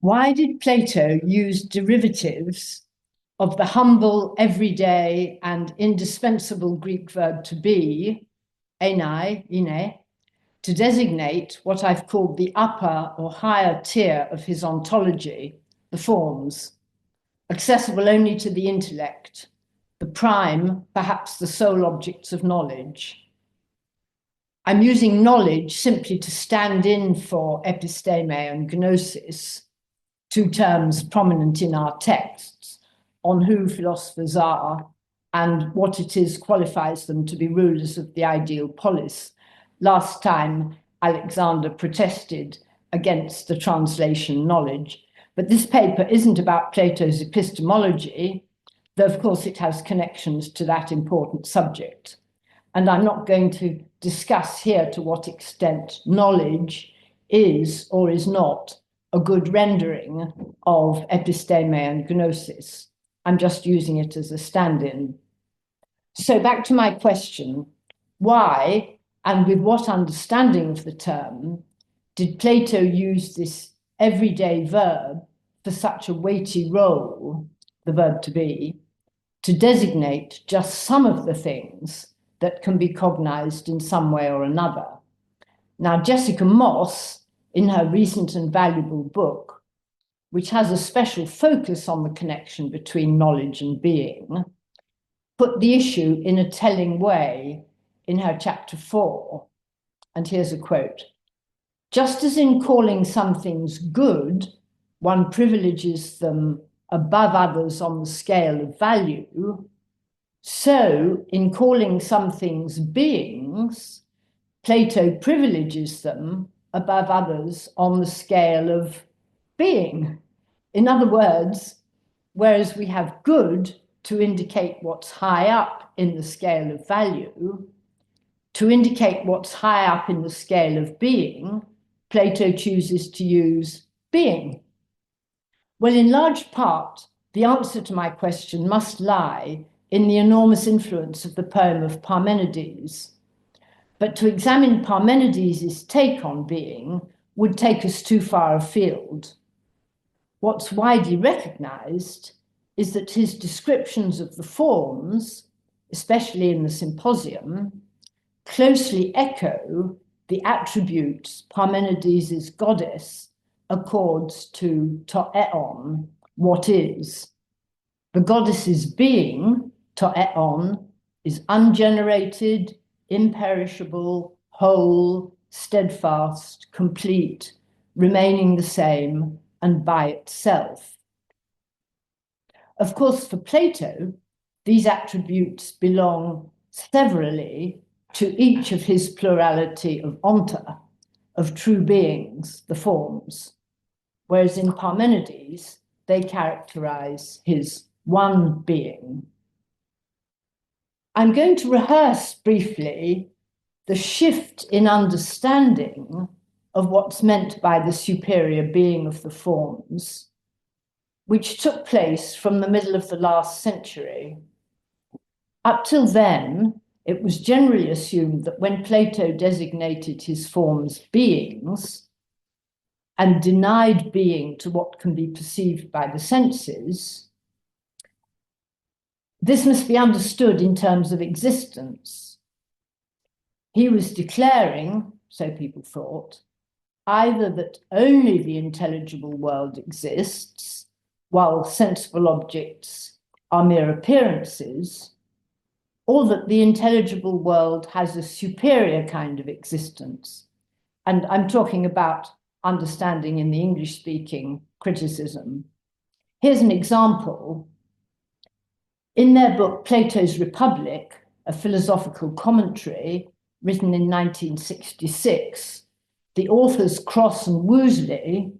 Why did Plato use derivatives of the humble, everyday, and indispensable Greek verb to be, einai, to designate what I've called the upper or higher tier of his ontology, the forms, accessible only to the intellect, the prime, perhaps the sole objects of knowledge? I'm using knowledge simply to stand in for episteme and gnosis, two terms prominent in our texts, on who philosophers are and what it is qualifies them to be rulers of the ideal polis. Last time, Alexander protested against the translation knowledge, but this paper isn't about Plato's epistemology, though of course it has connections to that important subject. And I'm not going to discuss here to what extent knowledge is or is not a good rendering of episteme and gnosis. I'm just using it as a stand-in. So back to my question, why and with what understanding of the term did Plato use this everyday verb for such a weighty role, the verb to be, to designate just some of the things that can be cognized in some way or another? Now, Jessica Moss, in her recent and valuable book, which has a special focus on the connection between knowledge and being, put the issue in a telling way in her chapter 4. And here's a quote: "Just as in calling some things good, one privileges them above others on the scale of value, so in calling some things beings, Plato privileges them above others on the scale of being." In other words, whereas we have good to indicate what's high up in the scale of value, to indicate what's high up in the scale of being, Plato chooses to use being. Well, in large part, the answer to my question must lie in the enormous influence of the poem of Parmenides. But to examine Parmenides' take on being would take us too far afield. What's widely recognized is that his descriptions of the forms, especially in the Symposium, closely echo the attributes Parmenides' goddess accords to to eon, what is. The goddess's being, to eon, is ungenerated, imperishable, whole, steadfast, complete, remaining the same, and by itself. Of course, for Plato, these attributes belong severally to each of his plurality of onta, of true beings, the forms, whereas in Parmenides, they characterize his one being. I'm going to rehearse briefly the shift in understanding of what's meant by the superior being of the forms, which took place from the middle of the last century. Up till then, it was generally assumed that when Plato designated his forms beings and denied being to what can be perceived by the senses, this must be understood in terms of existence. He was declaring, so people thought, either that only the intelligible world exists, while sensible objects are mere appearances, or that the intelligible world has a superior kind of existence. And I'm talking about understanding in the English-speaking criticism. Here's an example. In their book, Plato's Republic, a philosophical commentary written in 1966, the authors Cross and Woosley,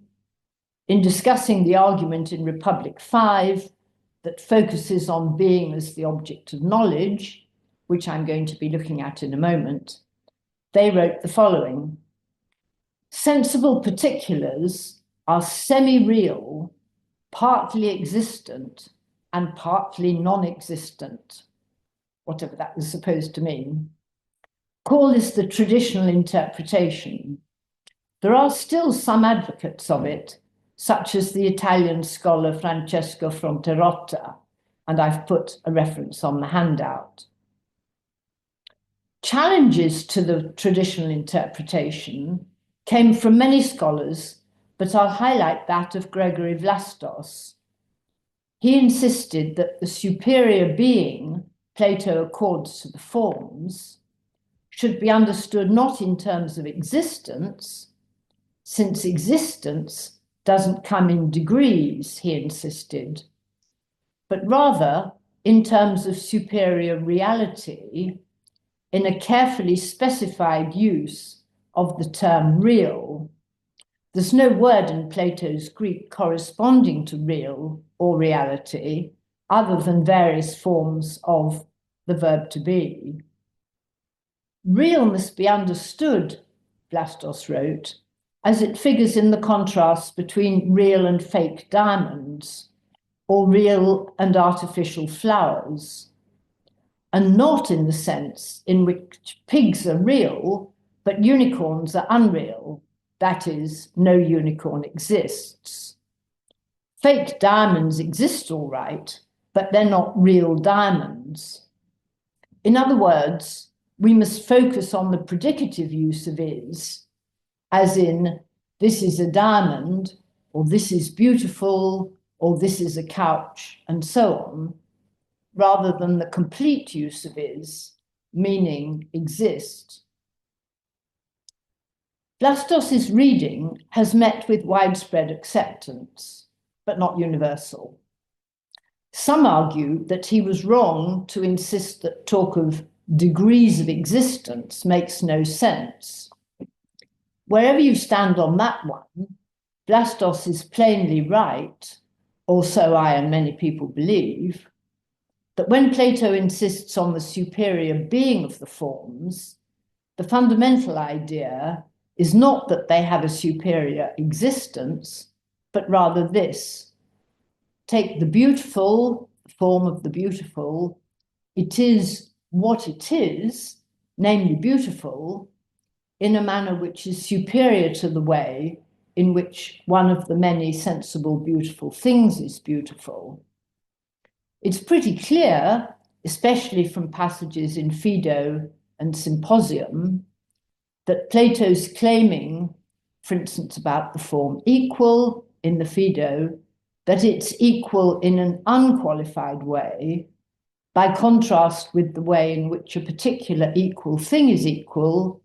in discussing the argument in Republic V that focuses on being as the object of knowledge, which I'm going to be looking at in a moment, they wrote the following: "Sensible particulars are semi-real, partly existent, and partly non-existent," whatever that was supposed to mean. Call this the traditional interpretation. There are still some advocates of it, such as the Italian scholar Francesco Fronterotta, and I've put a reference on the handout. Challenges to the traditional interpretation came from many scholars, but I'll highlight that of Gregory Vlastos. He insisted that the superior being Plato accords to the forms should be understood not in terms of existence, since existence doesn't come in degrees, he insisted, but rather in terms of superior reality, in a carefully specified use of the term real. There's no word in Plato's Greek corresponding to real or reality, other than various forms of the verb to be. Real must be understood, Vlastos wrote, as it figures in the contrast between real and fake diamonds, or real and artificial flowers, and not in the sense in which pigs are real, but unicorns are unreal. That is, no unicorn exists. Fake diamonds exist all right, but they're not real diamonds. In other words, we must focus on the predicative use of is, as in, this is a diamond, or this is beautiful, or this is a couch, and so on, rather than the complete use of is, meaning exist. Vlastos's reading has met with widespread acceptance, but not universal. Some argue that he was wrong to insist that talk of degrees of existence makes no sense. Wherever you stand on that one, Vlastos is plainly right, or so I and many people believe, that when Plato insists on the superior being of the forms, the fundamental idea is not that they have a superior existence, but rather this: take the beautiful, form of the beautiful, it is what it is, namely beautiful, in a manner which is superior to the way in which one of the many sensible, beautiful things is beautiful. It's pretty clear, especially from passages in Phaedo and Symposium, that Plato's claiming, for instance, about the form equal in the Phaedo, that it's equal in an unqualified way, by contrast with the way in which a particular equal thing is equal,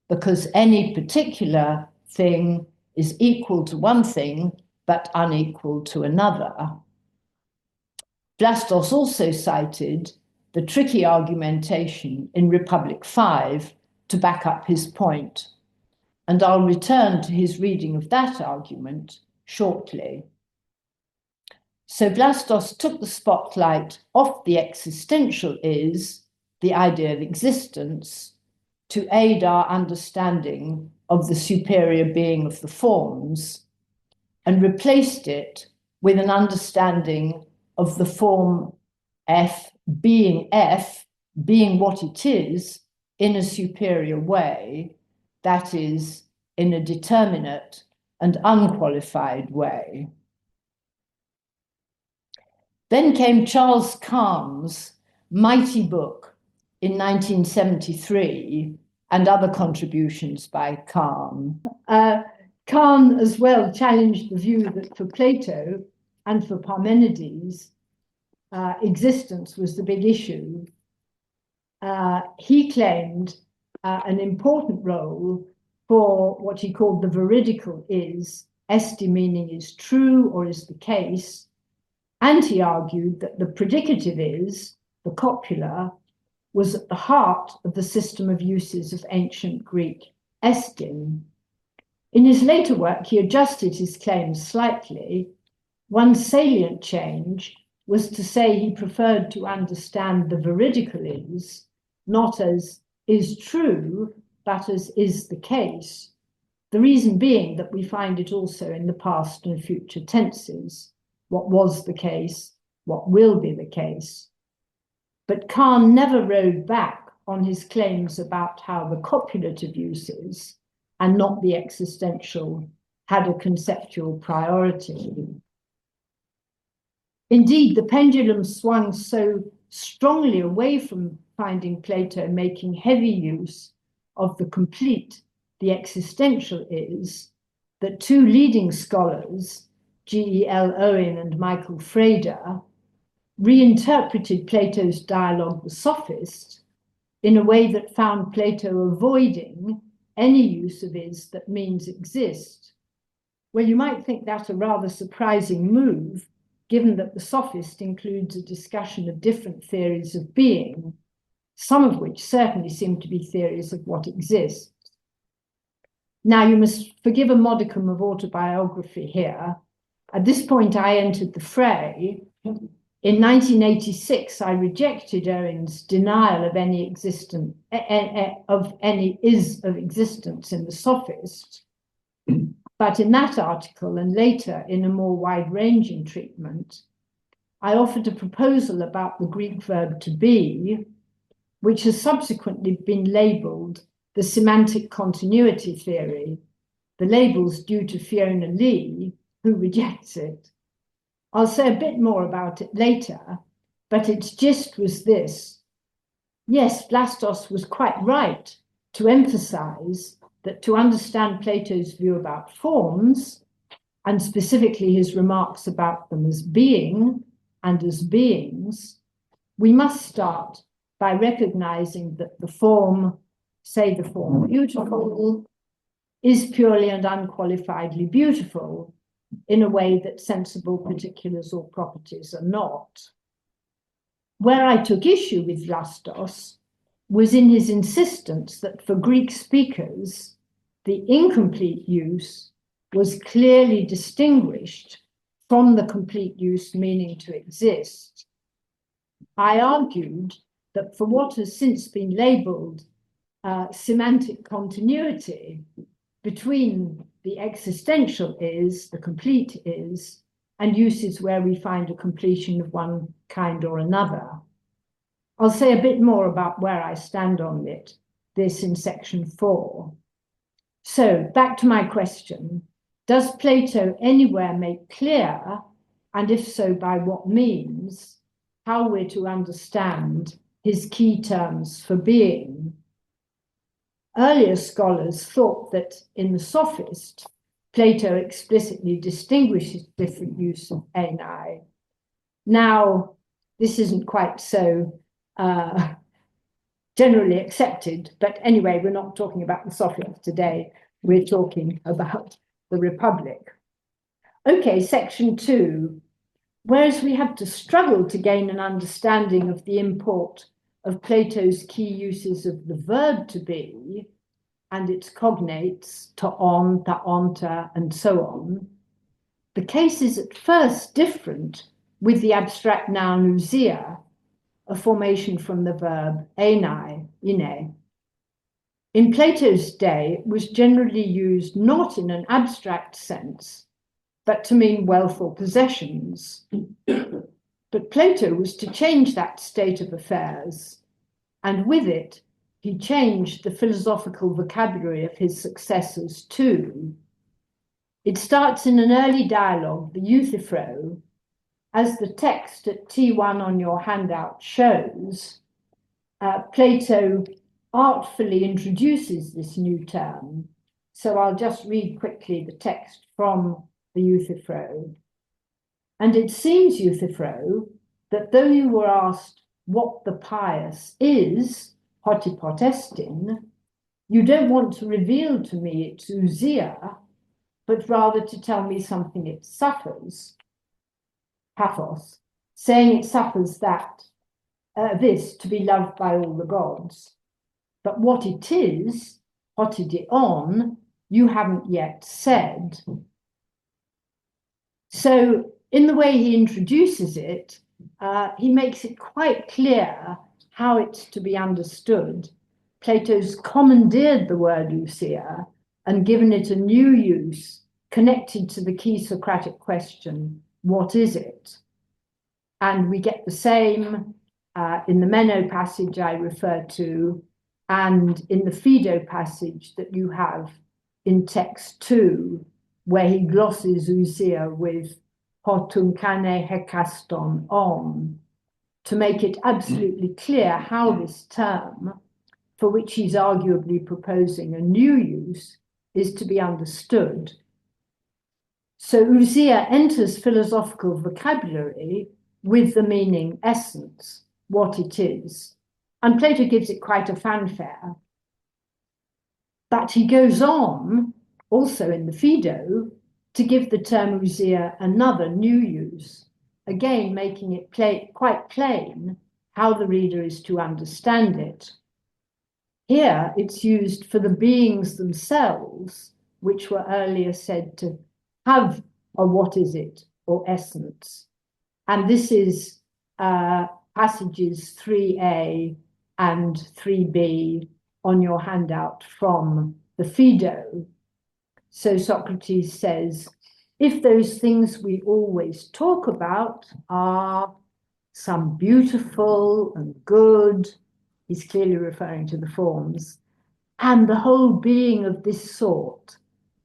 because any particular thing is equal to one thing, but unequal to another. Vlastos also cited the tricky argumentation in Republic 5 to back up his point, and I'll return to his reading of that argument shortly. So Vlastos took the spotlight off the existential is, the idea of existence, to aid our understanding of the superior being of the forms, and replaced it with an understanding of the form F being what it is in a superior way, that is, in a determinate and unqualified way. Then came Charles Kahn's mighty book in 1973 and other contributions by Kahn. Kahn as well challenged the view that for Plato and for Parmenides, existence was the big issue. He claimed an important role for what he called the veridical is, esti meaning is true or is the case, and he argued that the predicative is, the copula, was at the heart of the system of uses of ancient Greek estin. In his later work, he adjusted his claims slightly. One salient change was to say he preferred to understand the veridical is, not as is true, but as is the case. The reason being that we find it also in the past and future tenses, what was the case, what will be the case. But Kahn never rode back on his claims about how the copulative uses, and not the existential, had a conceptual priority. Indeed, the pendulum swung so strongly away from finding Plato making heavy use of the complete, the existential is, that two leading scholars, G.E.L. Owen and Michael Frader, reinterpreted Plato's dialogue, The Sophist, in a way that found Plato avoiding any use of is that means exist. Well, you might think that a rather surprising move, given that the Sophist includes a discussion of different theories of being, some of which certainly seem to be theories of what exists. Now, you must forgive a modicum of autobiography here. At this point, I entered the fray. In 1986, I rejected Owen's denial of any existence in the Sophist. But in that article, and later in a more wide-ranging treatment, I offered a proposal about the Greek verb to be, which has subsequently been labeled the semantic continuity theory, the labels due to Fiona Lee, who rejects it. I'll say a bit more about it later, but its gist was this. Yes, Vlastos was quite right to emphasize that to understand Plato's view about forms, and specifically his remarks about them as being and as beings, we must start by recognizing that the form, say the form beautiful, is purely and unqualifiedly beautiful in a way that sensible particulars or properties are not. Where I took issue with Vlastos was in his insistence that for Greek speakers, the incomplete use was clearly distinguished from the complete use meaning to exist. I argued that for what has since been labeled semantic continuity between the existential is, the complete is, and uses where we find a completion of one kind or another. I'll say a bit more about where I stand on this in section 4. So back to my question, does Plato anywhere make clear, and if so, by what means, how we're to understand his key terms for being? Earlier scholars thought that in the Sophist, Plato explicitly distinguishes different use of einai. Now, this isn't quite so generally accepted, but anyway, we're not talking about the Sophist today. We're talking about the Republic. Okay, section 2. Whereas we have to struggle to gain an understanding of the import of Plato's key uses of the verb to be and its cognates, to onta, and so on, the case is at first different with the abstract noun Ousia, a formation from the verb einai. In Plato's day, it was generally used not in an abstract sense, but to mean wealth or possessions. But Plato was to change that state of affairs, and with it, he changed the philosophical vocabulary of his successors too. It starts in an early dialogue, the Euthyphro, as the text at T1 on your handout shows. Plato artfully introduces this new term. So I'll just read quickly the text from the Euthyphro. And it seems, Euthyphro, that though you were asked what the pious is, hotipotestin, you don't want to reveal to me its ousia, but rather to tell me something it suffers, pathos, saying it suffers this to be loved by all the gods. But what it is, hotidion, you haven't yet said. So in the way he introduces it, he makes it quite clear how it's to be understood. Plato's commandeered the word ousia and given it a new use connected to the key Socratic question, what is it? And we get the same in the Meno passage I refer to, and in the Phaedo passage that you have in text 2. where he glosses Ousia with hotunkane hekaston on, to make it absolutely clear how this term, for which he's arguably proposing a new use, is to be understood. So Ousia enters philosophical vocabulary with the meaning essence, what it is, and Plato gives it quite a fanfare. But he goes on, also in the Phaedo, to give the term Ousia another new use, again making it quite plain how the reader is to understand it. Here it's used for the beings themselves, which were earlier said to have a what is it or essence. And this is passages 3a and 3b on your handout from the Phaedo. So Socrates says, if those things we always talk about are some beautiful and good, he's clearly referring to the forms, and the whole being of this sort,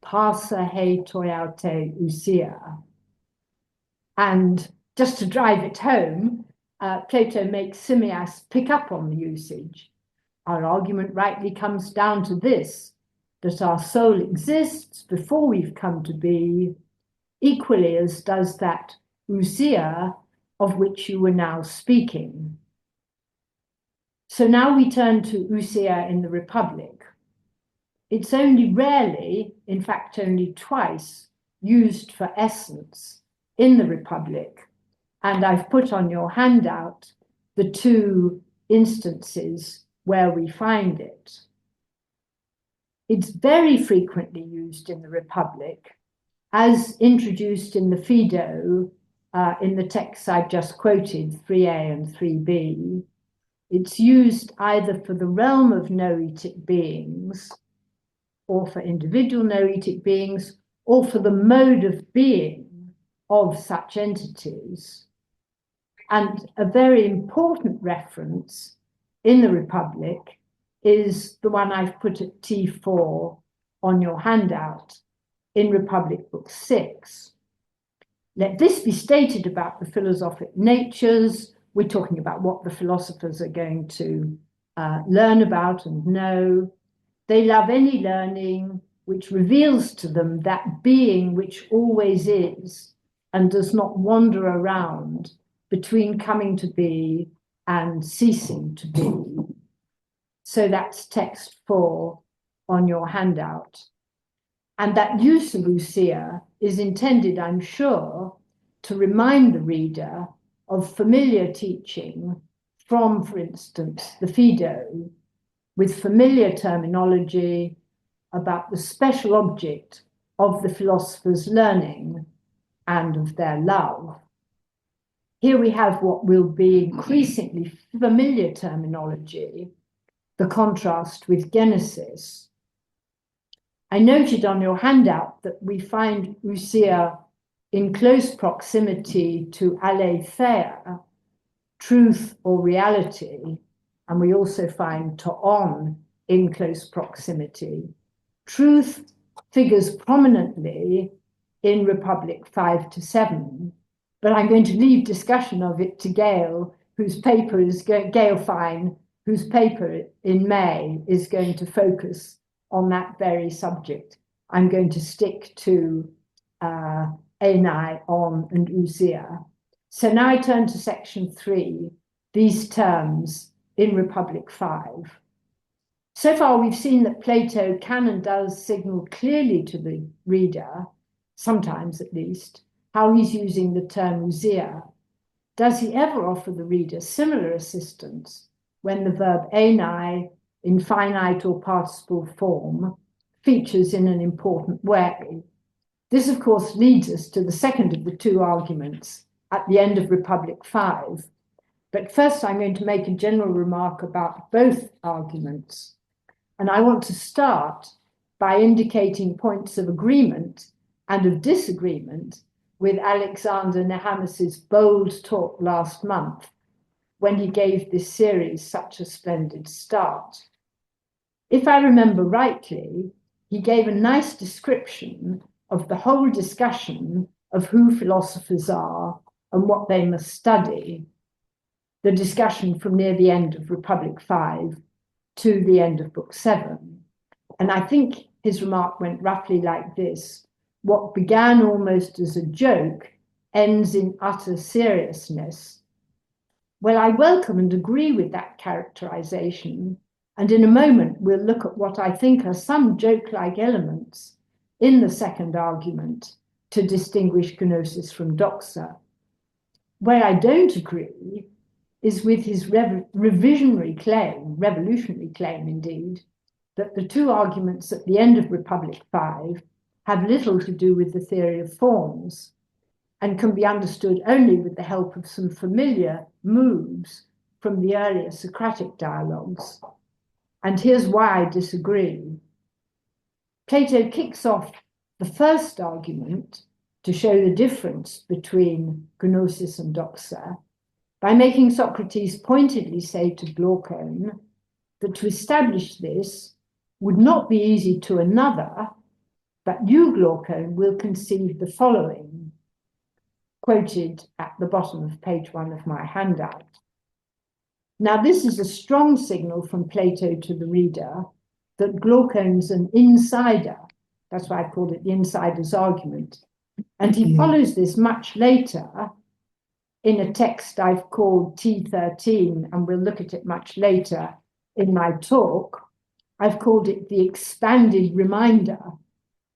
passa he toiaute ousia. And just to drive it home, Plato makes Simmias pick up on the usage. Our argument rightly comes down to this, that our soul exists before we've come to be, equally as does that ousia of which you were now speaking. So now we turn to ousia in the Republic. It's only rarely, in fact only twice, used for essence in the Republic. And I've put on your handout the two instances where we find it. It's very frequently used in the Republic, as introduced in the Phaedo, in the texts I've just quoted, 3a and 3b. It's used either for the realm of noetic beings, or for individual noetic beings, or for the mode of being of such entities. And a very important reference in the Republic is the one I've put at T4 on your handout in Republic Book 6. Let this be stated about the philosophic natures. We're talking about what the philosophers are going to learn about and know. They love any learning which reveals to them that being which always is and does not wander around between coming to be and ceasing to be. So that's text 4 on your handout. And that use of ousia is intended, I'm sure, to remind the reader of familiar teaching from, for instance, the Phaedo, with familiar terminology about the special object of the philosopher's learning and of their love. Here we have what will be increasingly familiar terminology, the contrast with Genesis. I noted on your handout that we find ousia in close proximity to aletheia, truth or reality, and we also find toon in close proximity. Truth figures prominently in Republic 5 to 7, but I'm going to leave discussion of it to Gail, whose paper is Gail Fine, whose paper in May is going to focus on that very subject. I'm going to stick to einai, on, and ousia. So now I turn to section 3, these terms in Republic 5. So far, we've seen that Plato can and does signal clearly to the reader, sometimes at least, how he's using the term ousia. Does he ever offer the reader similar assistance when the verb einai in finite or participle form features in an important way? This, of course, leads us to the second of the two arguments at the end of Republic 5. But first, I'm going to make a general remark about both arguments. And I want to start by indicating points of agreement and of disagreement with Alexander Nehamas's bold talk last month, when he gave this series such a splendid start. If I remember rightly, he gave a nice description of the whole discussion of who philosophers are and what they must study, the discussion from near the end of Republic 5 to the end of Book 7. And I think his remark went roughly like this: what began almost as a joke ends in utter seriousness. Well, I welcome and agree with that characterization, and in a moment we'll look at what I think are some joke-like elements in the second argument to distinguish gnosis from doxa. Where I don't agree is with his revolutionary claim indeed, that the two arguments at the end of Republic 5 have little to do with the theory of forms and can be understood only with the help of some familiar moves from the earlier Socratic dialogues. And here's why I disagree. Plato kicks off the first argument to show the difference between gnosis and doxa by making Socrates pointedly say to Glaucon that to establish this would not be easy to another, but you, Glaucon, will conceive the following, quoted at the bottom of page 1 of my handout. Now, this is a strong signal from Plato to the reader that Glaucon's an insider. That's why I called it the insider's argument. And he follows this much later in a text I've called T13, and we'll look at it much later in my talk. I've called it the expanded reminder,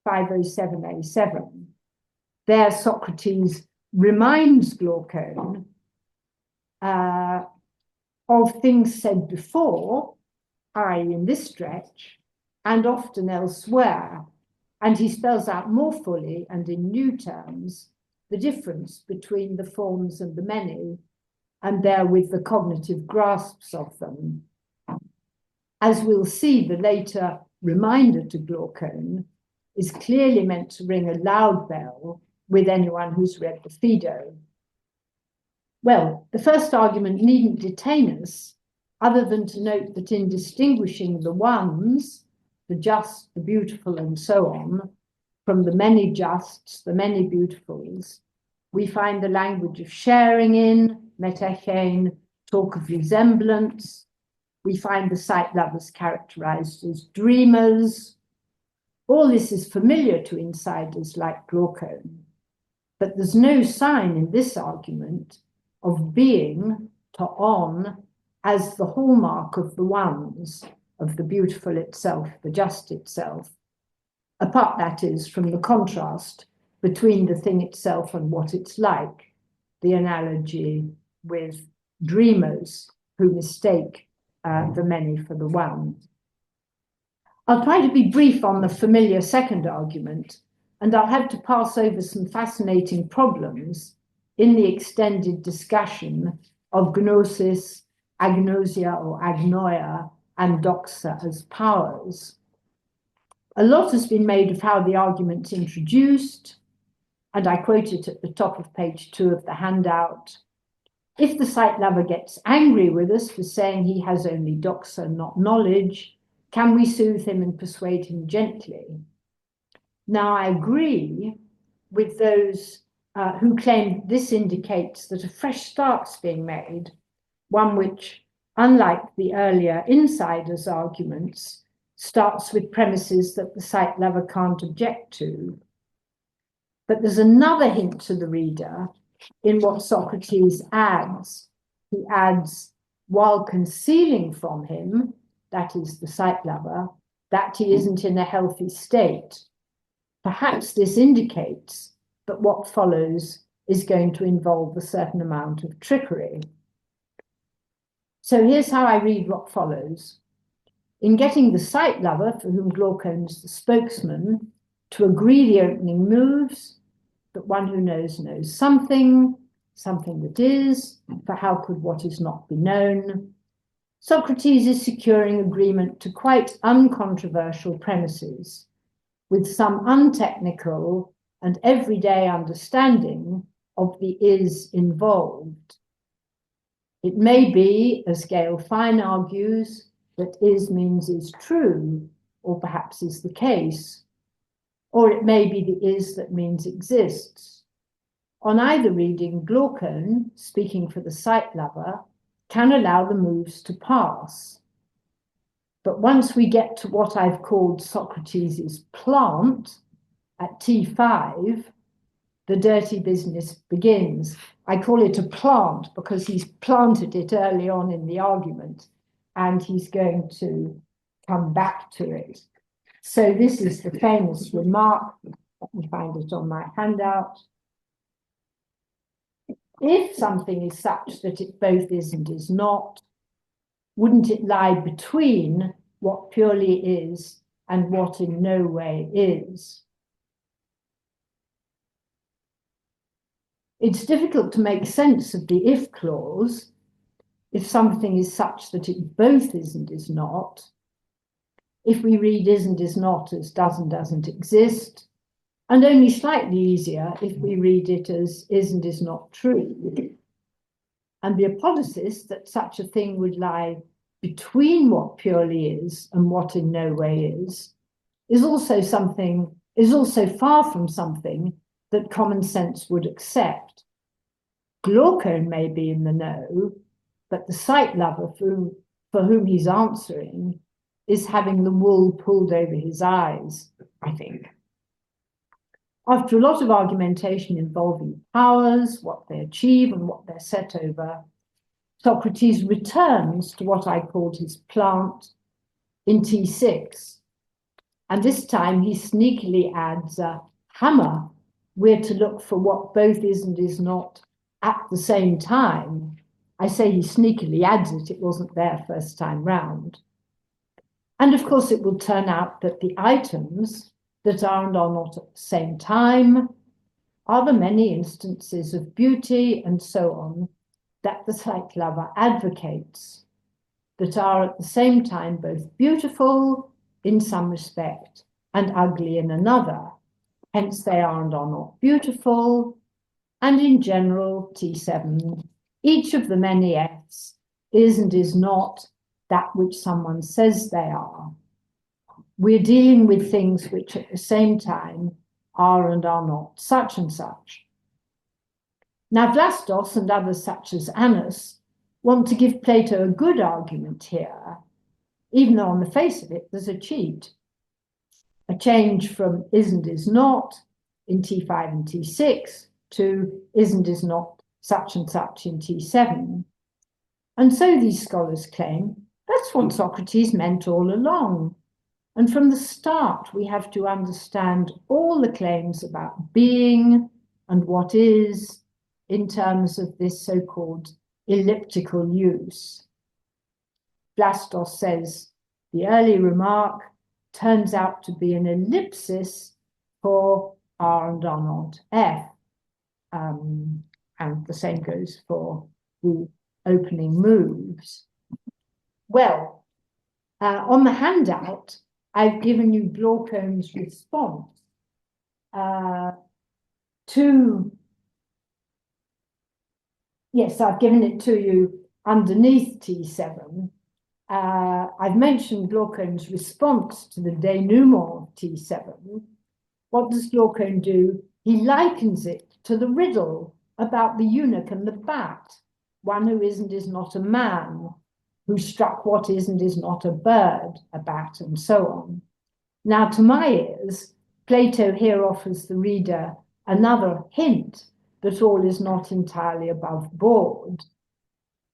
507a7. There, Socrates reminds Glaucon of things said before, i.e. in this stretch, and often elsewhere, and he spells out more fully and in new terms the difference between the forms and the many, and therewith the cognitive grasps of them. As we'll see, the later reminder to Glaucon is clearly meant to ring a loud bell with anyone who's read the Phaedo. Well, the first argument needn't detain us, other than to note that in distinguishing the ones, the just, the beautiful, and so on, from the many justs, the many beautifuls, we find the language of sharing in, metachein, talk of resemblance. We find the sight lovers characterized as dreamers. All this is familiar to insiders like Glaucon, but there's no sign in this argument of being, to on, as the hallmark of the ones, of the beautiful itself, the just itself, apart, that is, from the contrast between the thing itself and what it's like, the analogy with dreamers who mistake the many for the one. I'll try to be brief on the familiar second argument, and I'll have to pass over some fascinating problems in the extended discussion of gnosis, agnosia or agnoia, and doxa as powers. A lot has been made of how the argument's introduced, and I quote it at the top of page 2 of the handout. If the sight lover gets angry with us for saying he has only doxa, not knowledge, can we soothe him and persuade him gently? Now, I agree with those who claim this indicates that a fresh start's being made, one which, unlike the earlier insiders' arguments, starts with premises that the sight lover can't object to. But there's another hint to the reader in what Socrates adds. He adds, while concealing from him, that is the sight lover, that he isn't in a healthy state. Perhaps this indicates that what follows is going to involve a certain amount of trickery. So here's how I read what follows. In getting the sight lover, for whom Glaucon's the spokesman, to agree the opening moves, that one who knows something, something that is, for how could what is not be known, Socrates is securing agreement to quite uncontroversial premises, with some untechnical and everyday understanding of the is involved. It may be, as Gail Fine argues, that is means is true, or perhaps is the case. or it may be the is that means exists. On either reading, Glaucon, speaking for the sight lover, can allow the moves to pass. But once we get to what I've called Socrates' plant at T5, the dirty business begins. I call it a plant because he's planted it early on in the argument, and he's going to come back to it. So this is the famous remark. Let me find it on my handout. If something is such that it both is and is not, wouldn't it lie between what purely is and what in no way is? It's difficult to make sense of the if clause if something is such that it both is and is not. If we read is and is not as does and doesn't exist, and only slightly easier if we read it as is and is not true. And the hypothesis that such a thing would lie between what purely is and what in no way is also far from something that common sense would accept. Glaucon may be in the know, but the sight lover for whom he's answering is having the wool pulled over his eyes, I think. After a lot of argumentation involving powers, what they achieve and what they're set over, Socrates returns to what I called his plant in T6. And this time he sneakily adds a hammer. We're to look for what both is and is not at the same time. I say he sneakily adds it, it wasn't there first time round. And of course, it will turn out that the items that are and are not at the same time are the many instances of beauty and so on that the sight lover advocates, that are at the same time both beautiful in some respect and ugly in another. Hence, they are and are not beautiful. And in general, T7, each of the many Fs is and is not that which someone says they are. We're dealing with things which at the same time are and are not such and such. Now, Vlastos and others such as Annas want to give Plato a good argument here, even though on the face of it there's a cheat. A change from is and is not in T5 and T6 to is and is not such and such in T7. And so these scholars claim that's what Socrates meant all along. And from the start, we have to understand all the claims about being and what is in terms of this so-called elliptical use. Vlastos says the early remark turns out to be an ellipsis for R and R naught F. And the same goes for the opening moves. Well, on the handout, I've given you Glaucon's response yes, I've given it to you underneath T7. I've mentioned Glaucon's response to the denouement of T7. What does Glaucon do? He likens it to the riddle about the eunuch and the bat, one who is and is not a man, who struck what is and is not a bird, a bat, and so on. Now, to my ears, Plato here offers the reader another hint that all is not entirely above board.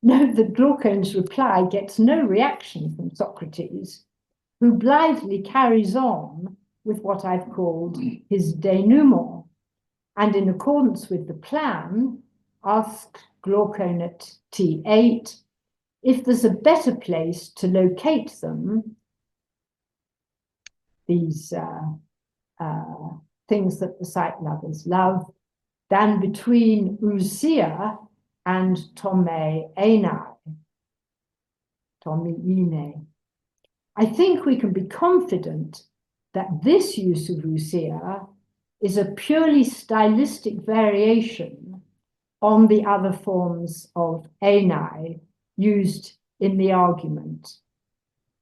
Note that Glaucon's reply gets no reaction from Socrates, who blithely carries on with what I've called his denouement, and in accordance with the plan, asks Glaucon at T8 if there's a better place to locate them, these things that the sight lovers love, than between Ousia and einai. I think we can be confident that this use of Ousia is a purely stylistic variation on the other forms of einai used in the argument.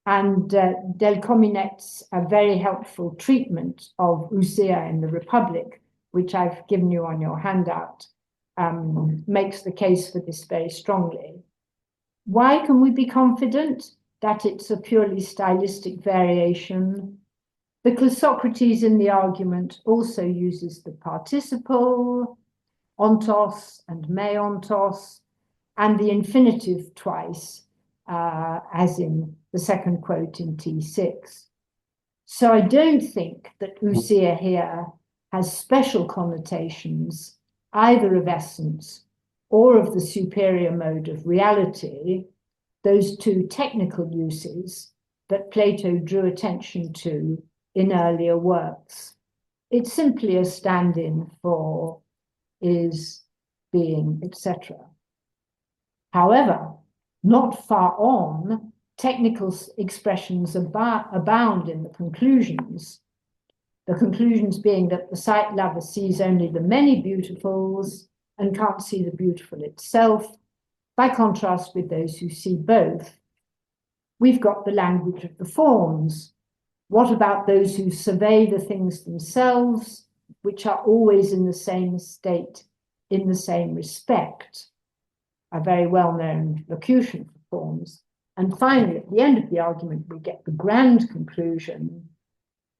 and Del Cominet's a very helpful treatment of Ousia in the Republic, which I've given you on your handout, makes the case for this very strongly. Why can we be confident that it's a purely stylistic variation? Because Socrates in the argument also uses the participle, ontos and meontos, and the infinitive twice, as in the second quote in T6. So I don't think that Ousia here has special connotations, either of essence or of the superior mode of reality, those two technical uses that Plato drew attention to in earlier works. It's simply a stand-in for is, being, etc. However, not far on, technical expressions abound in the conclusions being that the sight lover sees only the many beautifuls and can't see the beautiful itself, by contrast with those who see both. We've got the language of the forms. What about those who survey the things themselves, which are always in the same state, in the same respect? A very well-known locution for forms. And finally, at the end of the argument, we get the grand conclusion.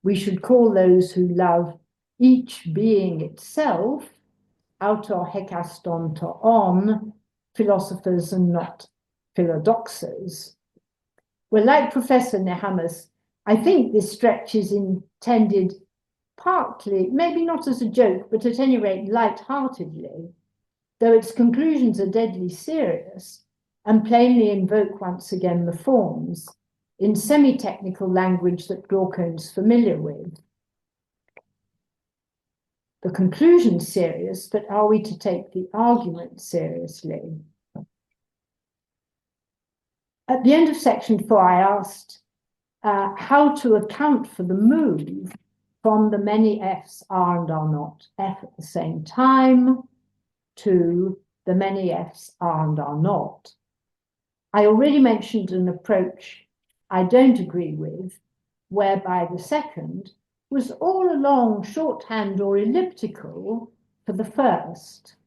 We should call those who love each being itself, autor hekaston on, philosophers and not philodoxers. Well, like Professor Nehamas, I think this stretch is intended partly, maybe not as a joke, but at any rate light-heartedly, though its conclusions are deadly serious and plainly invoke once again the forms in semi-technical language that Glaucon's familiar with. The conclusion's serious, but are we to take the argument seriously? At the end of section 4, I asked how to account for the move from the many F's are and are not, F at the same time, to the many F's are and are not. I already mentioned an approach I don't agree with, whereby the second was all along shorthand or elliptical for the first.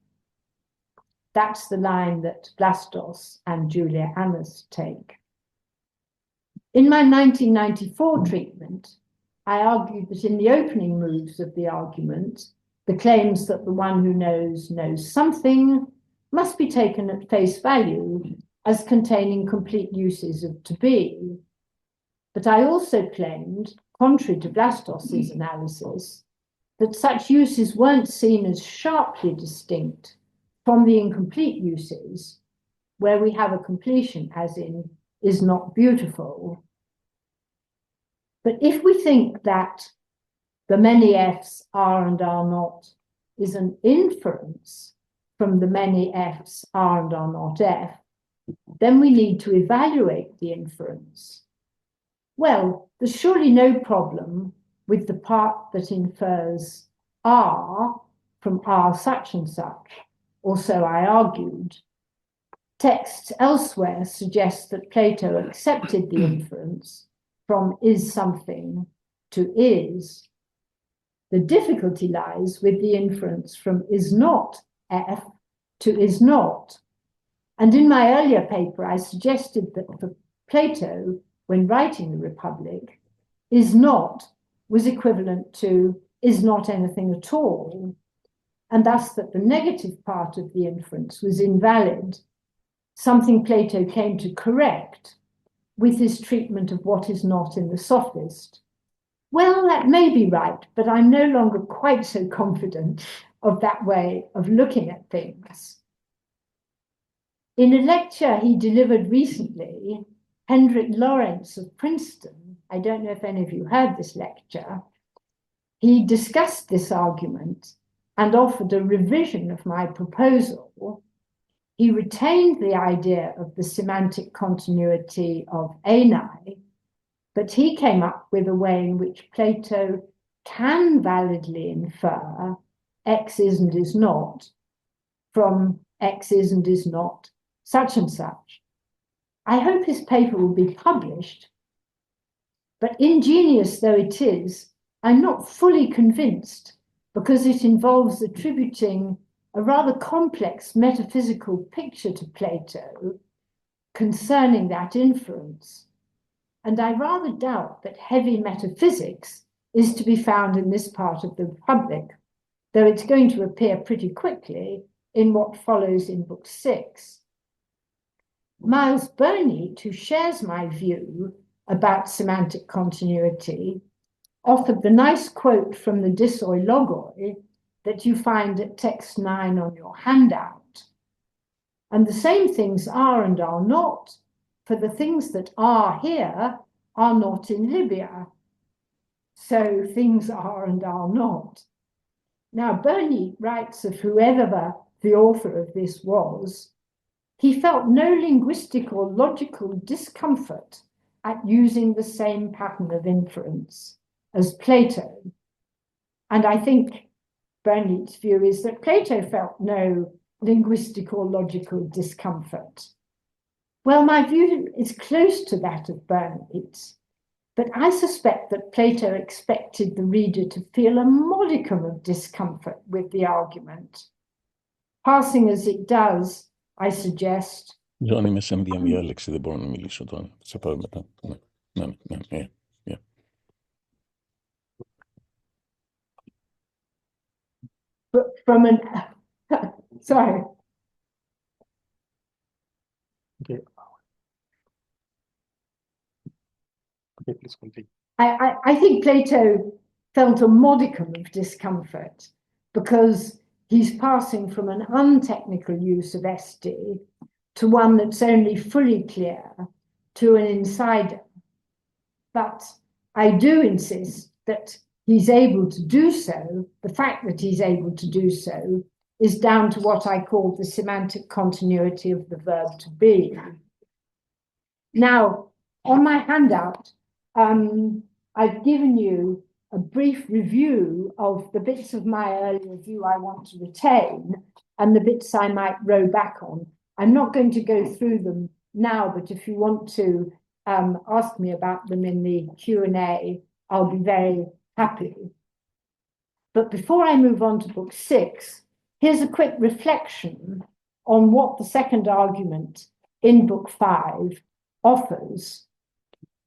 That's the line that Vlastos and Julia Annas take. In my 1994 treatment, I argued that in the opening moves of the argument, the claims that the one who knows something must be taken at face value as containing complete uses of to be. But I also claimed, contrary to Vlastos's analysis, that such uses weren't seen as sharply distinct from the incomplete uses, where we have a completion, as in, is not beautiful. But if we think that the many F's are and are not is an inference from the many F's are and are not F, then we need to evaluate the inference. Well, there's surely no problem with the part that infers are from are such and such, or so I argued. Texts elsewhere suggest that Plato accepted the inference from is something to is. The difficulty lies with the inference from is not F to is not. And in my earlier paper, I suggested that for Plato, when writing the Republic, is not was equivalent to is not anything at all, and thus that the negative part of the inference was invalid, something Plato came to correct with his treatment of what is not in the Sophist. Well, that may be right, but I'm no longer quite so confident of that way of looking at things. In a lecture he delivered recently, Hendrik Lawrence of Princeton, I don't know if any of you heard this lecture, he discussed this argument and offered a revision of my proposal. He retained the idea of the semantic continuity of einai, but he came up with a way in which Plato can validly infer X is and is not from X is and is not such and such. I hope his paper will be published, But ingenious though it is, I'm not fully convinced because it involves attributing a rather complex metaphysical picture to Plato concerning that inference. And I rather doubt that heavy metaphysics is to be found in this part of the Republic, though it's going to appear pretty quickly in what follows in Book 6. Miles Burney, who shares my view about semantic continuity, offered the nice quote from the Dissoi Logoi that you find at text 9 on your handout. And the same things are and are not, for the things that are here are not in Libya. So things are and are not. Now, Burney writes of whoever the author of this was, he felt no linguistic or logical discomfort at using the same pattern of inference as Plato. And I think Burney's view is that Plato felt no linguistic or logical discomfort. Well, my view is close to that of Burney's, but I suspect that Plato expected the reader to feel a modicum of discomfort with the argument. Passing as it does, I suggest. John, είμαι σε διαμιάλεξη, δεν μπορώ να μιλήσω τώρα. Σε πάω μετά. Ναι. From an, sorry. Okay. Okay, please continue. I think Plato felt a modicum of discomfort because he's passing from an untechnical use of esti to one that's only fully clear to an insider. But I do insist that he's able to do so. The fact that he's able to do so is down to what I call the semantic continuity of the verb to be. Now, on my handout, I've given you a brief review of the bits of my earlier view I want to retain and the bits I might row back on. I'm not going to go through them now, but if you want to ask me about them in the Q&A, I'll be very happy. But before I move on to Book 6, here's a quick reflection on what the second argument in Book 5 offers.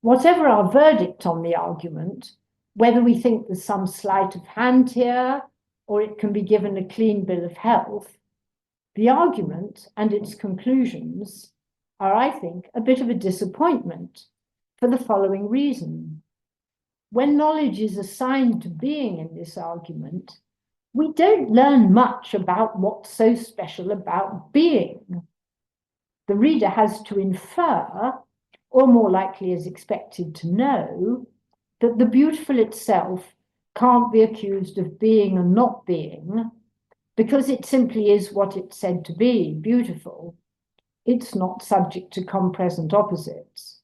Whatever our verdict on the argument, whether we think there's some sleight of hand here or it can be given a clean bill of health, the argument and its conclusions are, I think, a bit of a disappointment for the following reason. When knowledge is assigned to being in this argument, we don't learn much about what's so special about being. The reader has to infer, or more likely is expected to know, that the beautiful itself can't be accused of being and not being, because it simply is what it's said to be, beautiful. It's not subject to compresent opposites.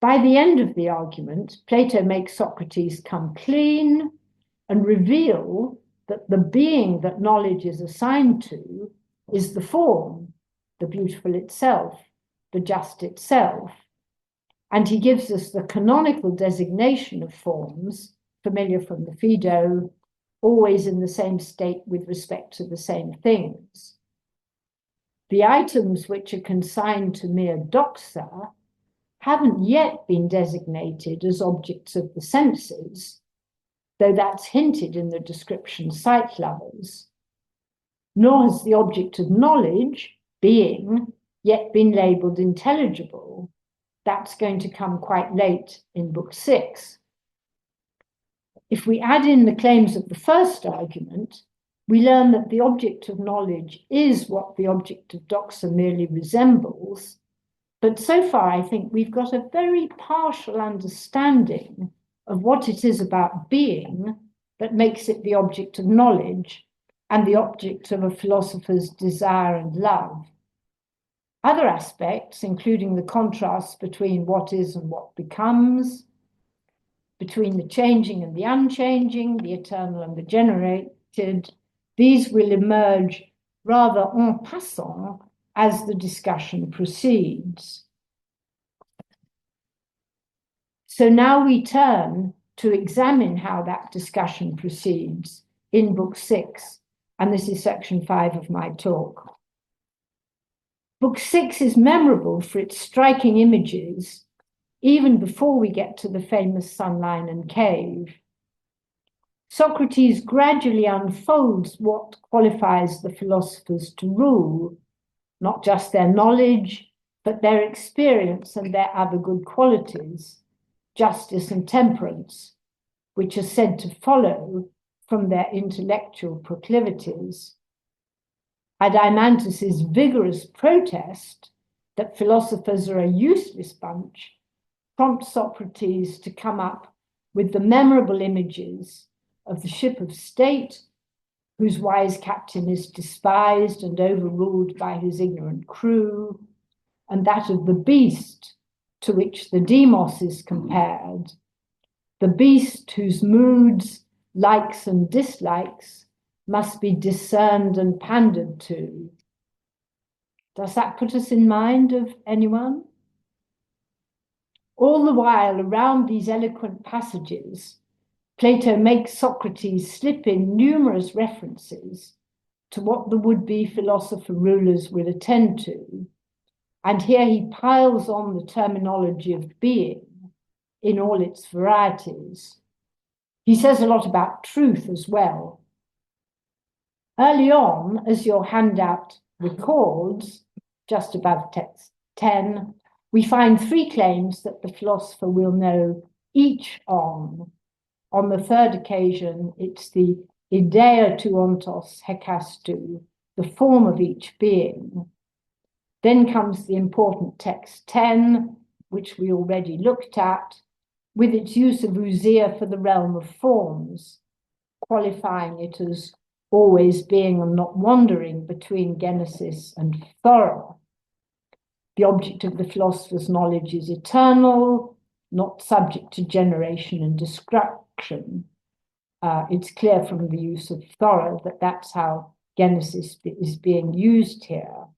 By the end of the argument, Plato makes Socrates come clean and reveal that the being that knowledge is assigned to is the form, the beautiful itself, the just itself. And he gives us the canonical designation of forms, familiar from the Phaedo, always in the same state with respect to the same things. The items which are consigned to mere doxa haven't yet been designated as objects of the senses, though that's hinted in the description sight lovers, nor has the object of knowledge, being, yet been labelled intelligible. That's going to come quite late in Book 6. If we add in the claims of the first argument, we learn that the object of knowledge is what the object of doxa merely resembles. But so far, I think we've got a very partial understanding of what it is about being that makes it the object of knowledge and the object of a philosopher's desire and love. Other aspects, including the contrasts between what is and what becomes, between the changing and the unchanging, the eternal and the generated, these will emerge rather en passant as the discussion proceeds. So now we turn to examine how that discussion proceeds in Book 6, and this is section 5 of my talk. Book 6 is memorable for its striking images, even before we get to the famous sunline and cave. Socrates gradually unfolds what qualifies the philosophers to rule, not just their knowledge, but their experience and their other good qualities, justice and temperance, which are said to follow from their intellectual proclivities. Adeimantus's vigorous protest that philosophers are a useless bunch prompts Socrates to come up with the memorable images of the ship of state, whose wise captain is despised and overruled by his ignorant crew, and that of the beast, to which the demos is compared, the beast whose moods, likes and dislikes must be discerned and pandered to. Does that put us in mind of anyone? All the while, around these eloquent passages, Plato makes Socrates slip in numerous references to what the would-be philosopher rulers will attend to, and here he piles on the terminology of being in all its varieties. He says a lot about truth as well. Early on, as your handout records, just above text 10, we find 3 claims that the philosopher will know each on. On the third occasion, it's the idea to ontos hekastu, the form of each being. Then comes the important text 10, which we already looked at, with its use of Ousia for the realm of forms, qualifying it as always being and not wandering between genesis and thora. The object of the philosopher's knowledge is eternal, not subject to generation and destruction. It's clear from the use of thora that that's how genesis is being used here.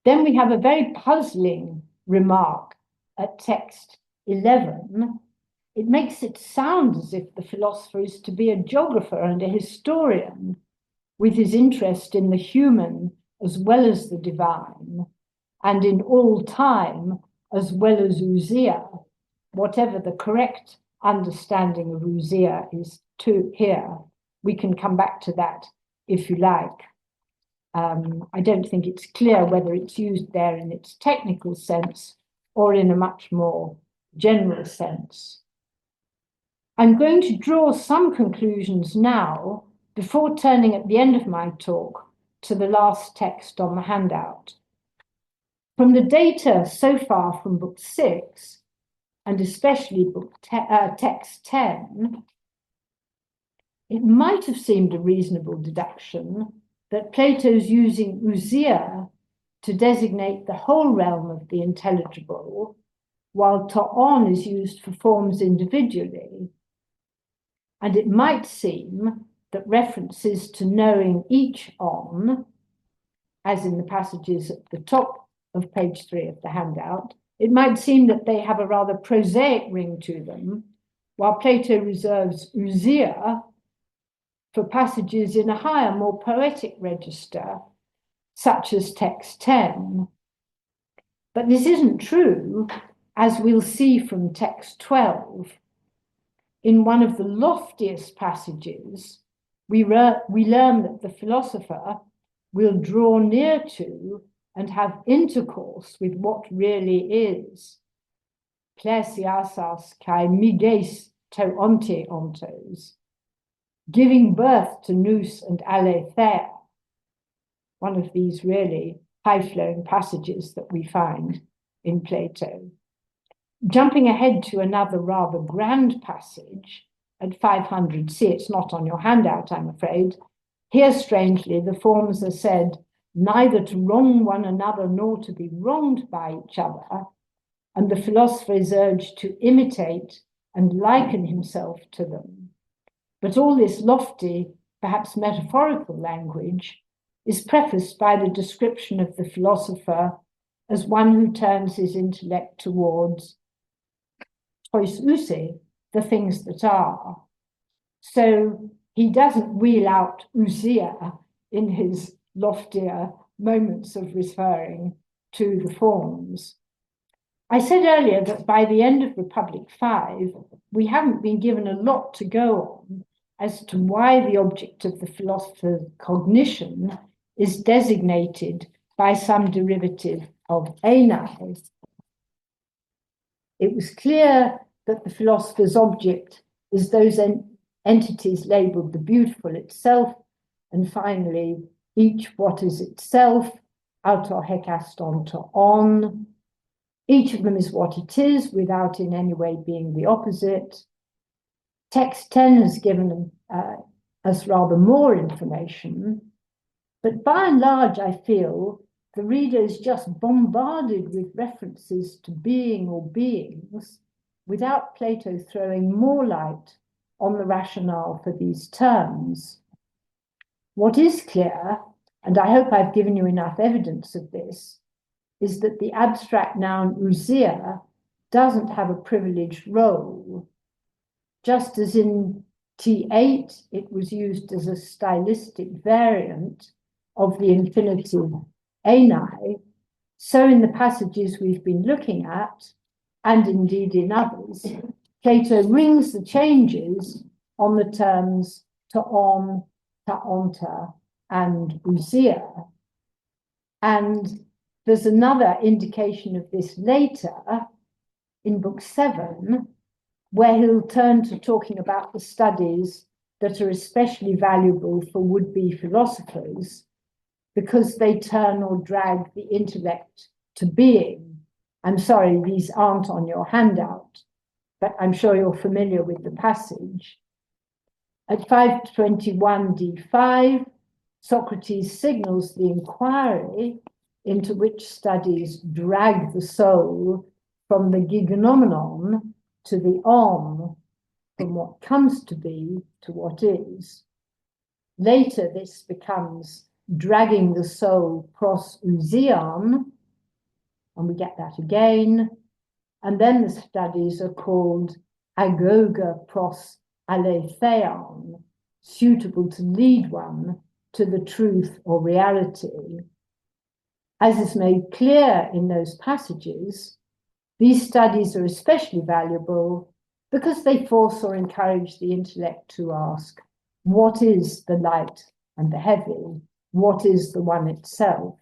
Then we have a very puzzling remark at text 11. It makes it sound as if the philosopher is to be a geographer and a historian, with his interest in the human as well as the divine, and in all time as well as Ousia, whatever the correct understanding of Ousia is to here. We can come back to that if you like. I don't think it's clear whether it's used there in its technical sense or in a much more general sense. I'm going to draw some conclusions now before turning at the end of my talk to the last text on the handout. From the data so far from Book 6, and especially text 10, it might have seemed a reasonable deduction that Plato's using Ousia to designate the whole realm of the intelligible, while ta'on is used for forms individually. And it might seem that references to knowing each on, as in the passages at the top of page 3 of the handout, it might seem that they have a rather prosaic ring to them, while Plato reserves Ousia for passages in a higher, more poetic register, such as text 10. But this isn't true, as we'll see from text 12. In one of the loftiest passages, we learn that the philosopher will draw near to and have intercourse with what really is. Plesiasas kai miges to onte ontos, giving birth to nous and aletheia, one of these really high-flowing passages that we find in Plato. Jumping ahead to another rather grand passage at 500c, it's not on your handout, I'm afraid. Here, strangely, the forms are said neither to wrong one another nor to be wronged by each other, and the philosopher is urged to imitate and liken himself to them. But all this lofty, perhaps metaphorical language is prefaced by the description of the philosopher as one who turns his intellect towards tois ousi, the things that are. So he doesn't wheel out Ousia in his loftier moments of referring to the forms. I said earlier that by the end of Republic V, we haven't been given a lot to go on as to why the object of the philosopher's cognition is designated by some derivative of einai. It was clear that the philosopher's object is those entities labeled the beautiful itself, and finally, each what is itself, auto hekast onta on. Each of them is what it is without in any way being the opposite. Text 10 has given us rather more information, but by and large, I feel the reader is just bombarded with references to being or beings without Plato throwing more light on the rationale for these terms. What is clear, and I hope I've given you enough evidence of this, is that the abstract noun ousia doesn't have a privileged role. Just as in T8, it was used as a stylistic variant of the infinitive einai, so in the passages we've been looking at, and indeed in others, Plato rings the changes on the terms to on, to onta, and ousia. And there's another indication of this later in Book 7, where he'll turn to talking about the studies that are especially valuable for would-be philosophers because they turn or drag the intellect to being. I'm sorry, these aren't on your handout, but I'm sure you're familiar with the passage. At 521 D5, Socrates signals the inquiry into which studies drag the soul from the gignomenon to the on, from what comes to be to what is. Later, this becomes dragging the soul pros ousian, and we get that again. And then the studies are called agoga pros aletheon, suitable to lead one to the truth or reality. As is made clear in those passages, these studies are especially valuable because they force or encourage the intellect to ask, what is the light and the heavy? What is the one itself?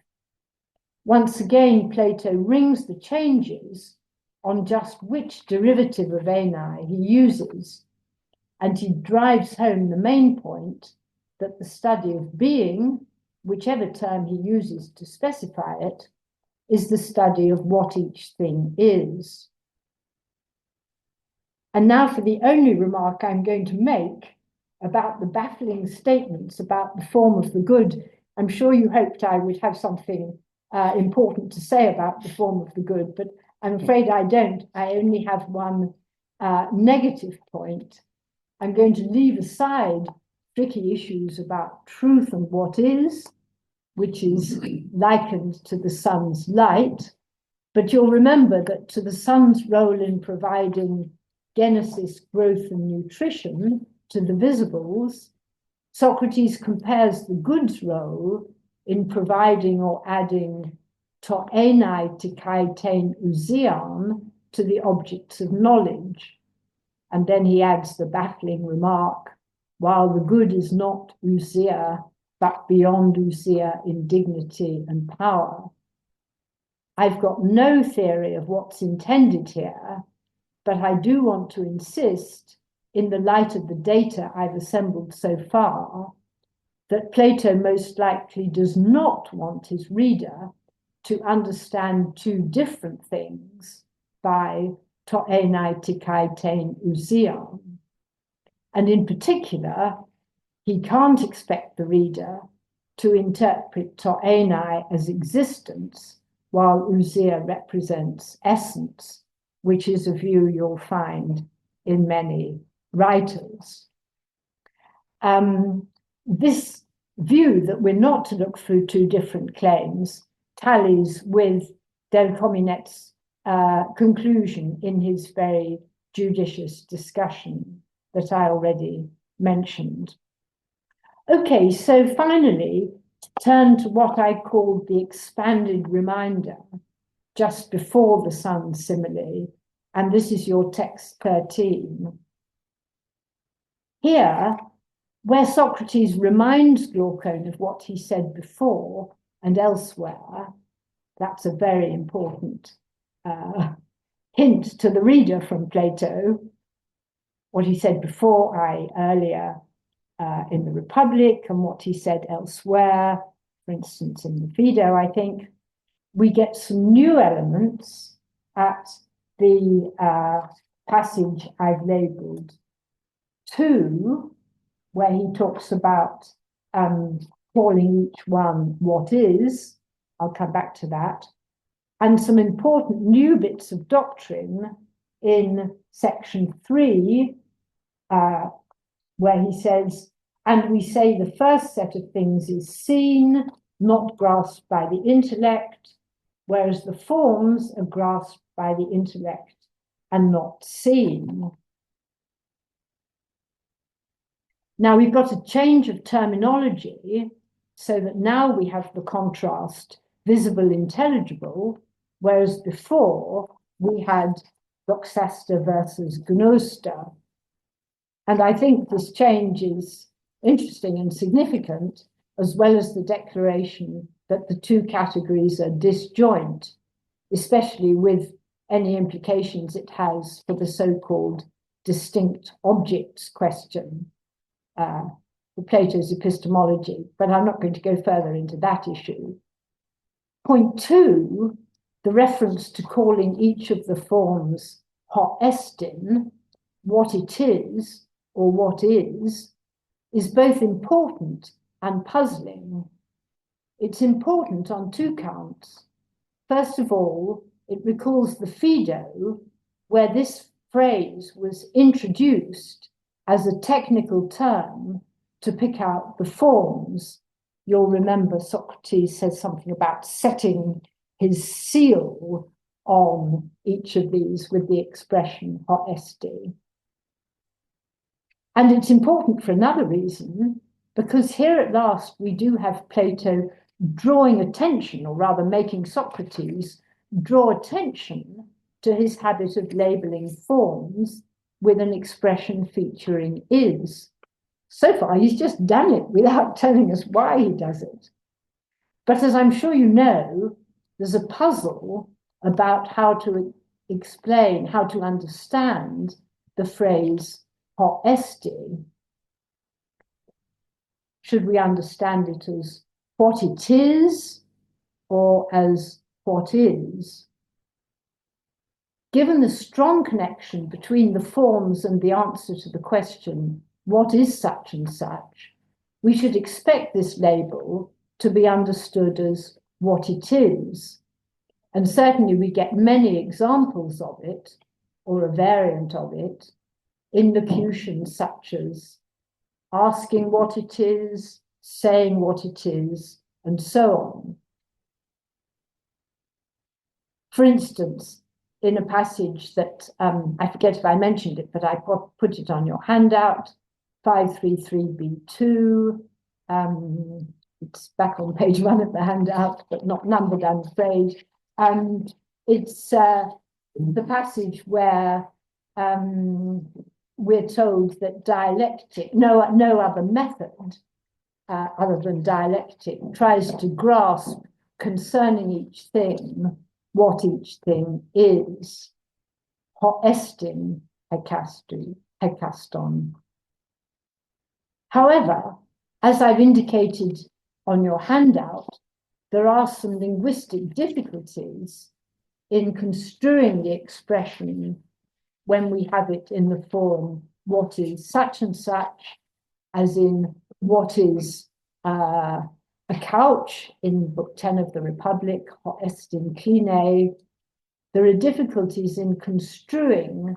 Once again, Plato rings the changes on just which derivative of einai he uses, and he drives home the main point that the study of being, whichever term he uses to specify it, is the study of what each thing is. And now for the only remark I'm going to make about the baffling statements about the form of the good. I'm sure you hoped I would have something important to say about the form of the good, but I'm afraid I don't. I only have one negative point. I'm going to leave aside tricky issues about truth and what is, which is likened to the sun's light. But you'll remember that to the sun's role in providing genesis, growth, and nutrition to the visibles, Socrates compares the good's role in providing or adding to einai to kaitain ousian to the objects of knowledge. And then he adds the baffling remark, while the good is not ousia, but beyond ousia in dignity and power. I've got no theory of what's intended here, but I do want to insist, in the light of the data I've assembled so far, that Plato most likely does not want his reader to understand two different things by to einai to kaitain ousian. And in particular, he can't expect the reader to interpret to einai as existence, while ousia represents essence, which is a view you'll find in many writers. This view that we're not to look through two different claims tallies with Del Cominet's conclusion in his very judicious discussion that I already mentioned. Okay, so finally, turn to what I called the expanded reminder just before the sun simile, and this is your text 13. Here, where Socrates reminds Glaucon of what he said before and elsewhere, that's a very important hint to the reader from Plato, what he said before, earlier in the Republic, and what he said elsewhere, for instance, in the Phaedo, I think, we get some new elements at the passage I've labeled 2, where he talks about calling each one what is. I'll come back to that. And some important new bits of doctrine in section 3, where he says, and we say the first set of things is seen, not grasped by the intellect, whereas the forms are grasped by the intellect and not seen. Now we've got a change of terminology so that now we have the contrast visible, intelligible, whereas before we had doxaster versus gnosta. And I think this change is interesting and significant, as well as the declaration that the two categories are disjoint, especially with any implications it has for the so-called distinct objects question, for Plato's epistemology, but I'm not going to go further into that issue. Point 2, the reference to calling each of the forms ho estin, what it is or what is both important and puzzling. It's important on 2 counts. First of all, it recalls the Phaedo, where this phrase was introduced as a technical term to pick out the forms. You'll remember Socrates says something about setting his seal on each of these with the expression ho esti. And it's important for another reason, because here at last we do have Plato drawing attention, or rather making Socrates draw attention to his habit of labeling forms with an expression featuring is. So far, he's just done it without telling us why he does it. But as I'm sure you know, there's a puzzle about how to explain, how to understand the phrase ho esti. Should we understand it as what it is or as what is? Given the strong connection between the forms and the answer to the question, what is such and such, we should expect this label to be understood as what it is. And certainly we get many examples of it, or a variant of it, in locutions such as asking what it is, saying what it is, and so on. For instance, in a passage that, I forget if I mentioned it, but I put it on your handout, 533b2, it's back on page 1 of the handout, but not numbered, I'm afraid. It's the passage where we're told that dialectic, no other method other than dialectic, tries to grasp concerning each thing what each thing is. Ho estin hekaston. However, as I've indicated on your handout, there are some linguistic difficulties in construing the expression when we have it in the form what is such and such, as in what is a couch in Book 10 of the Republic, ho estin kline. There are difficulties in construing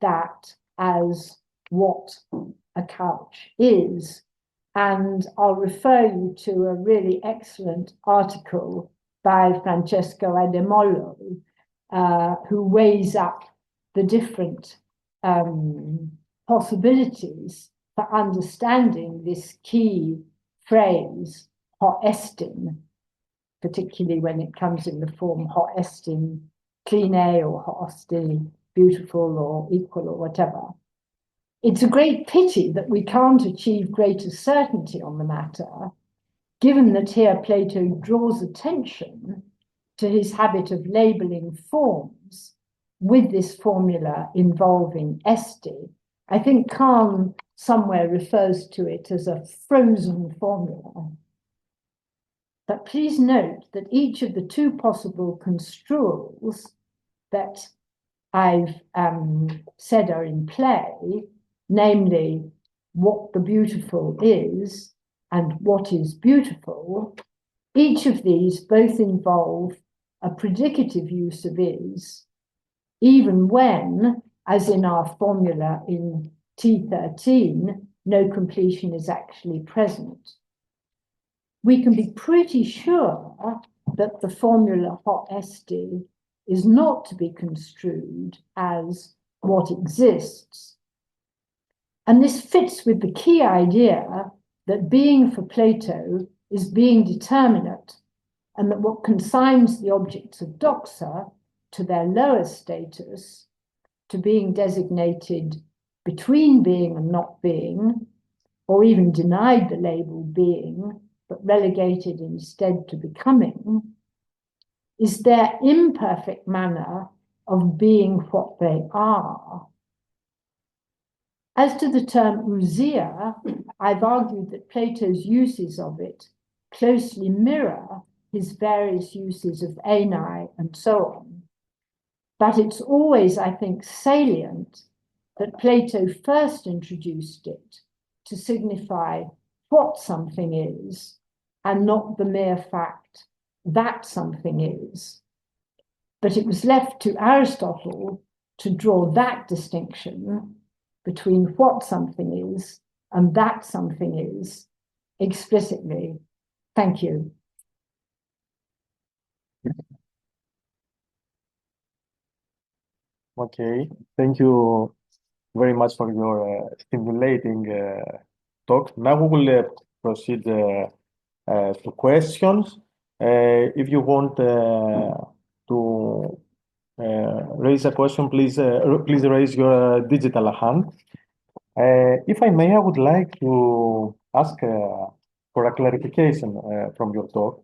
that as what a couch is. And I'll refer you to a really excellent article by Francesco Ademolo, who weighs up the different possibilities for understanding this key phrase, ho estin, particularly when it comes in the form ho estin kline or ho estin beautiful or equal or whatever. It's a great pity that we can't achieve greater certainty on the matter, given that here Plato draws attention to his habit of labeling forms with this formula involving esti. I think Kahn somewhere refers to it as a frozen formula. But please note that each of the two possible construals that I've said are in play, namely what the beautiful is and what is beautiful, each of these both involve a predicative use of is, even when, as in our formula in T13, no completion is actually present. We can be pretty sure that the formula ho esti is not to be construed as what exists. And this fits with the key idea that being for Plato is being determinate, and that what consigns the objects of doxa to their lower status, to being designated between being and not being, or even denied the label being, but relegated instead to becoming, is their imperfect manner of being what they are. As to the term ousia, I've argued that Plato's uses of it closely mirror his various uses of einai and so on. But it's always, I think, salient that Plato first introduced it to signify what something is, and not the mere fact that something is. But it was left to Aristotle to draw that distinction between what something is and that something is explicitly. Thank you. Okay, thank you very much for your stimulating talk. Now we will proceed to questions. If you want to raise a question, please raise your digital hand. If I may, I would like to ask for a clarification from your talk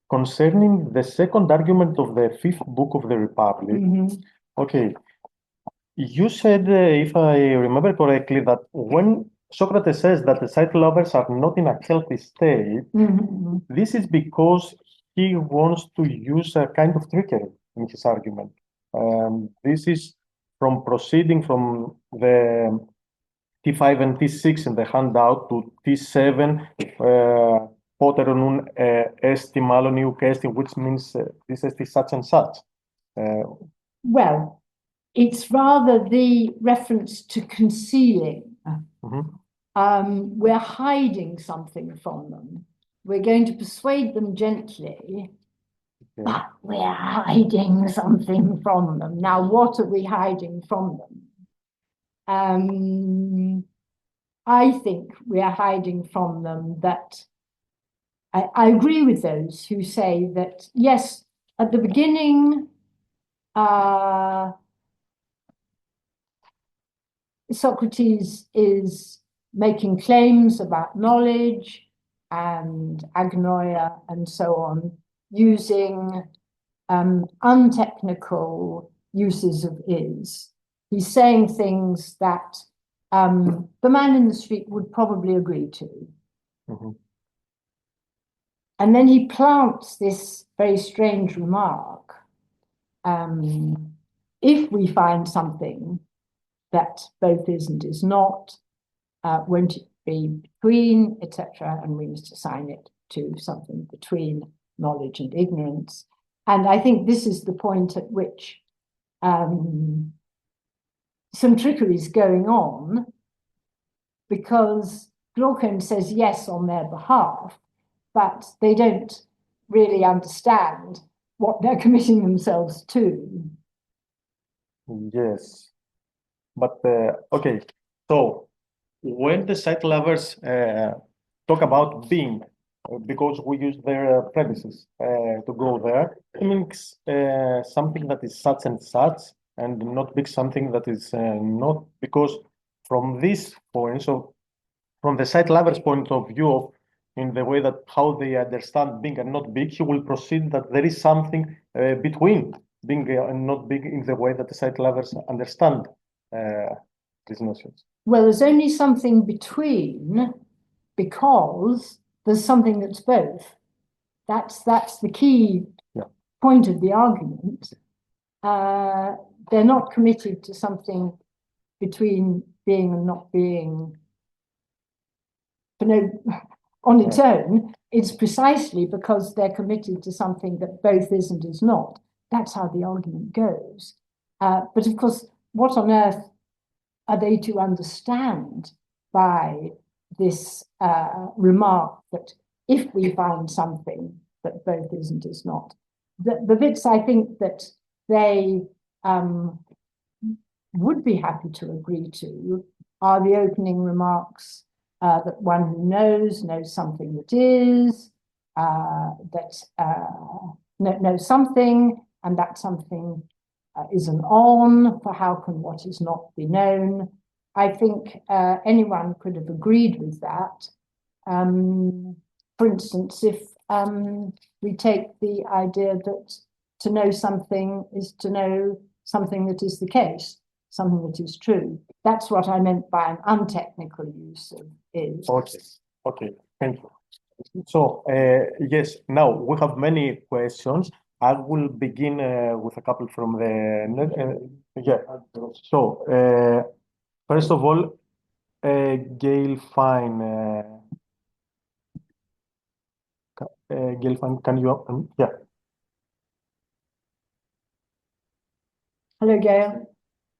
concerning the second argument of the fifth book of the Republic. Okay, you said, if I remember correctly, that when Socrates says that the side lovers are not in a healthy state, this is because he wants to use a kind of trickery in his argument. This is from proceeding from the T5 and T6 in the handout to T7, poter nun esti malon iuc esti, which means this esti such and such. Well, it's rather the reference to concealing. We're hiding something from them. We're going to persuade them gently, but we're hiding something from them. Now, what are we hiding from them? I think we are hiding from them that I agree with those who say that, yes, at the beginning, Socrates is making claims about knowledge and agnoia and so on, using untechnical uses of is. He's saying things that the man in the street would probably agree to. And then he plants this very strange remark. If we find something that both is and is not, won't it be between, etc., and we must assign it to something between knowledge and ignorance. And I think this is the point at which some trickery is going on, because Glaucon says yes on their behalf, but they don't really understand what they're committing themselves to. Yes. But okay, so when the site lovers talk about being, because we use their premises to go there, it means something that is such and not big something that is not, because from this point, so from the site lover's point of view of in the way that how they understand big and not big, he will proceed that there is something between big and not big in the way that the site lovers understand these notions. Well, there's only something between because there's something that's both. That's the key point of the argument. They're not committed to something between being and not being on its own. It's precisely because they're committed to something that both is and is not. That's how the argument goes. But of course, what on earth are they to understand by this remark that if we find something that both is and is not? The bits I think that they would be happy to agree to are the opening remarks that one who knows something that is, knows something, and that something is an on, for how can what is not be known. I think anyone could have agreed with that. For instance, if we take the idea that to know something is to know something that is the case, something that is true. That's what I meant by an untechnical use of is. Okay, thank you. So, yes, now we have many questions. I will begin with a couple from the So, first of all, Gail Fine. Gail Fine, can you? Yeah. Hello, Gail.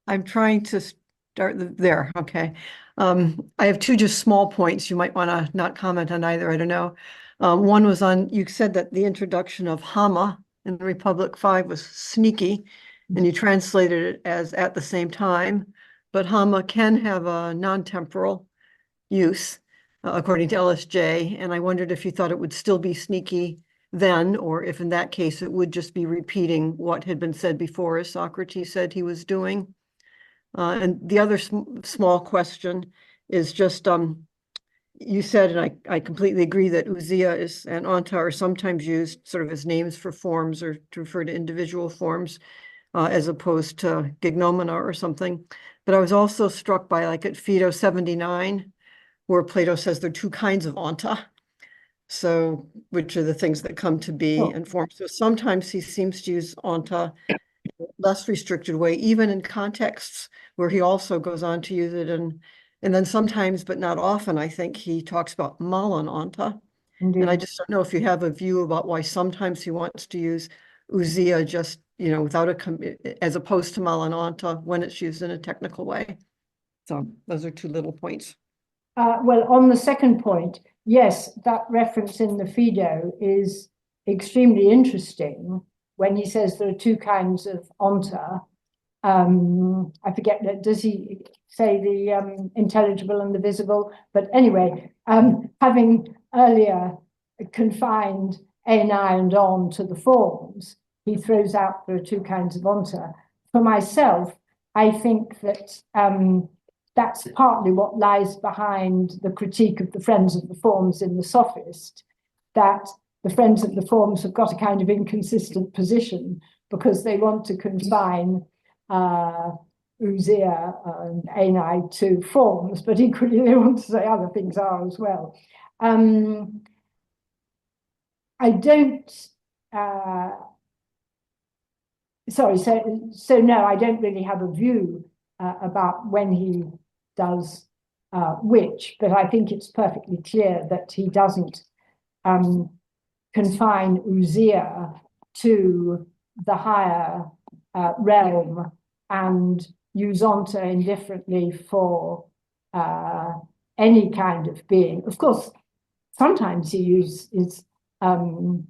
I'm trying to start there. Okay. I have two just small points. You might want to not comment on either. I don't know. One was on, you said that the introduction of Hama in the Republic 5 was sneaky, and you translated it as at the same time. But Hama can have a non-temporal use, according to LSJ. And I wondered if you thought it would still be sneaky then, or if in that case it would just be repeating what had been said before, as Socrates said he was doing. And the other small question is just, you said, and I completely agree, that Ousia and onta are sometimes used sort of as names for forms or to refer to individual forms as opposed to gignomena or something. But I was also struck by, like at Phaedo 79, where Plato says there are two kinds of onta. So, which are the things that come to be and form. So sometimes he seems to use onta in a less restricted way, even in contexts where he also goes on to use it. And then sometimes, but not often, I think he talks about malon onta. Indeed. And I just don't know if you have a view about why sometimes he wants to use Ousia just, without as opposed to malon onta when it's used in a technical way. So those are two little points. Well, on the second point, yes, that reference in the Phaedo is extremely interesting when he says there are two kinds of onta. I forget, does he say the intelligible and the visible? But anyway, having earlier confined einai and on to the forms, he throws out there are two kinds of onta. For myself, I think that that's partly what lies behind the critique of the friends of the forms in the Sophist, that the friends of the forms have got a kind of inconsistent position because they want to confine Ousia and einai to forms, but equally they want to say other things are as well. I don't, so no, I don't really have a view about when he does which, but I think it's perfectly clear that he doesn't confine Ousia to the higher realm and use onta indifferently for any kind of being. Of course, sometimes he uses onta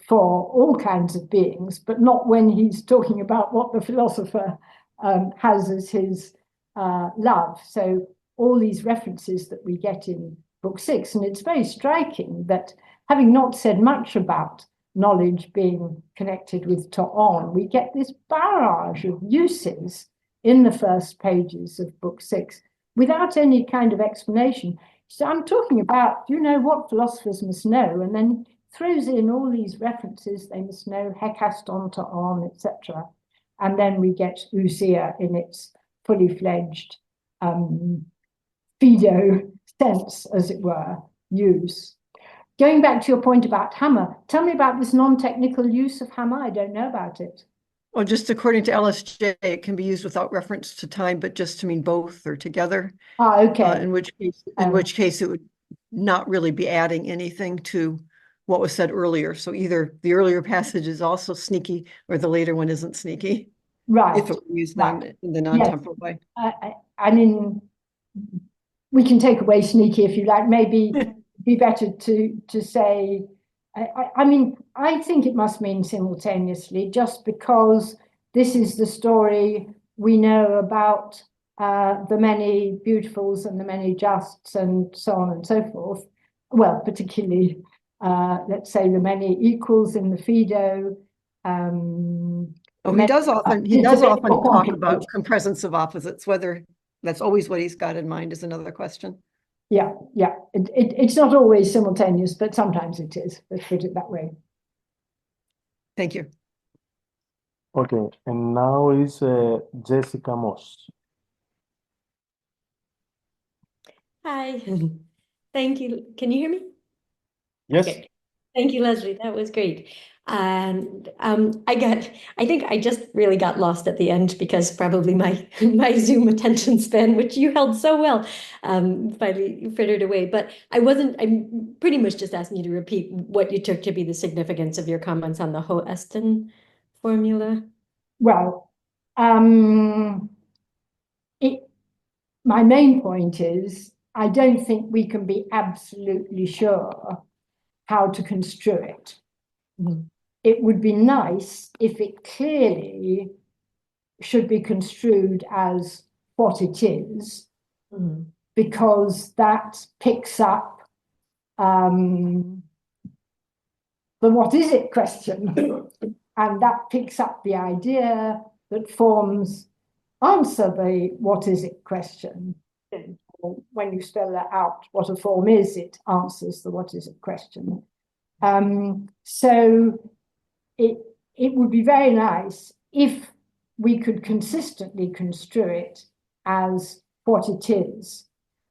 for all kinds of beings, but not when he's talking about what the philosopher has as his love. So all these references that we get in Book 6, and it's very striking that, having not said much about knowledge being connected with to on, we get this barrage of uses in the first pages of Book 6 without any kind of explanation. So I'm talking about, you know, what philosophers must know, and then throws in all these references they must know, hekast, onta, on, etc. And then we get Ousia in its fully fledged Phaedo sense, as it were, use. Going back to your point about hammer, tell me about this non-technical use of hammer. I don't know about it. Well, just according to LSJ, it can be used without reference to time, but just to mean both or together. Okay. In which case it would not really be adding anything to what was said earlier. So either the earlier passage is also sneaky, or the later one isn't sneaky. Right. If it were used in the non-temporal way. I mean, we can take away sneaky if you like. Maybe be better to say. I mean, I think it must mean simultaneously, just because this is the story we know about the many beautifuls and the many justs and so on and so forth. Well, particularly, let's say, the many equals in the Phaedo. He does often talk about compresence of opposites. Whether that's always what he's got in mind is another question. Yeah. It's not always simultaneous, but sometimes it is. Let's put it that way. Thank you. Okay, and now is Jessica Moss. Hi. Thank you. Can you hear me? Yes. Okay. Thank you, Lesley. That was great. And I think I just really got lost at the end because probably my Zoom attention span, which you held so well, finally frittered away. But I'm pretty much just asking you to repeat what you took to be the significance of your comments on the Ho-Estin formula. Well, my main point is I don't think we can be absolutely sure how to construe it. Mm-hmm. It would be nice if it clearly should be construed as what it is, Mm-hmm. because that picks up the what is it question, and that picks up the idea that forms answer the what is it question. When you spell that out, what a form is, it answers the what is it question. So it would be very nice if we could consistently construe it as what it is.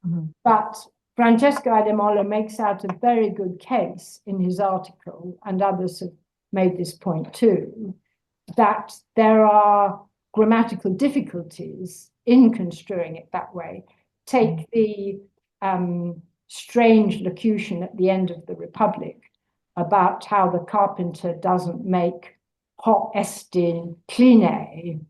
Mm-hmm. But Francesco Ademola makes out a very good case in his article, and others have made this point too, that there are grammatical difficulties in construing it that way. Take the strange locution at the end of the Republic about how the carpenter doesn't make ho-estin kline.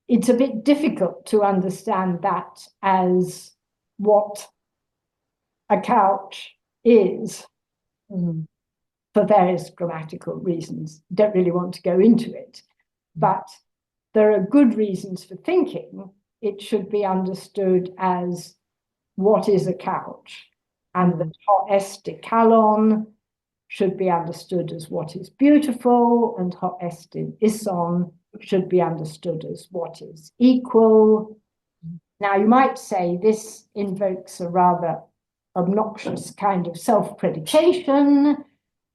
It's a bit difficult to understand that as what a couch is, for various grammatical reasons. Don't really want to go into it, but there are good reasons for thinking it should be understood as what is a couch, and the ho-esti kalon should be understood as what is beautiful, and ho-estin ison should be understood as what is equal. Now, you might say this invokes a rather obnoxious kind of self-predication,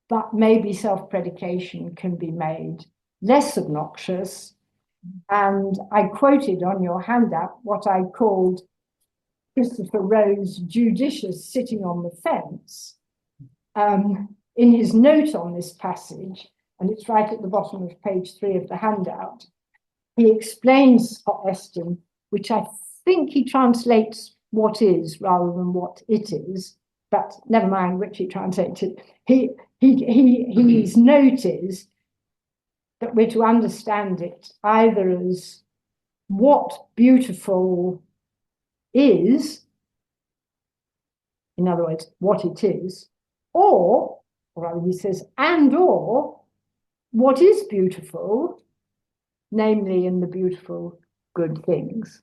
but maybe self-predication can be made less obnoxious. And I quoted on your handout what I called Christopher Rowe's judicious sitting on the fence. In his note on this passage, and it's right at the bottom of page 3 of the handout, he explains ho-estin, which I think he translates what is rather than what it is, but never mind which he translated. His note is that we're to understand it either as what beautiful is, in other words, what it is, or rather he says, and or what is beautiful namely in the beautiful good things.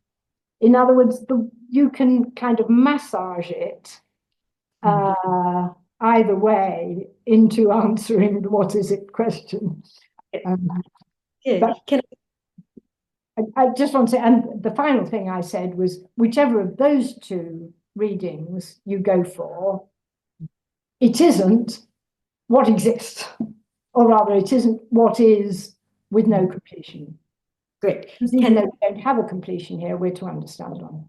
In other words, you can kind of massage it either way into answering the what is it question. Yeah, I just want to say, and the final thing I said was, whichever of those two readings you go for, it isn't what exists, or rather, it isn't what is with no completion. great. Because even though we don't have a completion here, we're to understand one.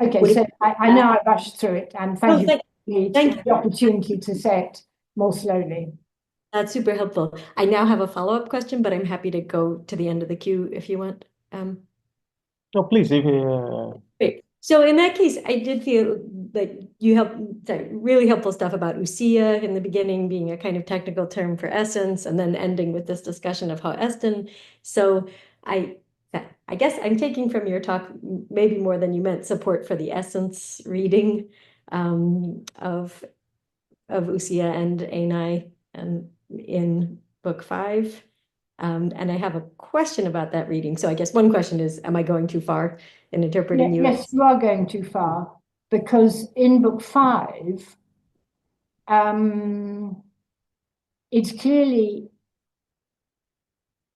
Okay, so I know I rushed through it, and thank you for the opportunity to say it more slowly. That's super helpful. I now have a follow-up question, but I'm happy to go to the end of the queue if you want. No, please. Great. So in that case, I did feel like you really helpful stuff about ousia in the beginning being a kind of technical term for essence, and then ending with this discussion of estin. So I guess I'm taking from your talk, maybe more than you meant, support for the essence reading of ousia and einai and in book 5. And I have a question about that reading. So I guess one question is, am I going too far in interpreting you? Yes, you are going too far, because in book 5, it's clearly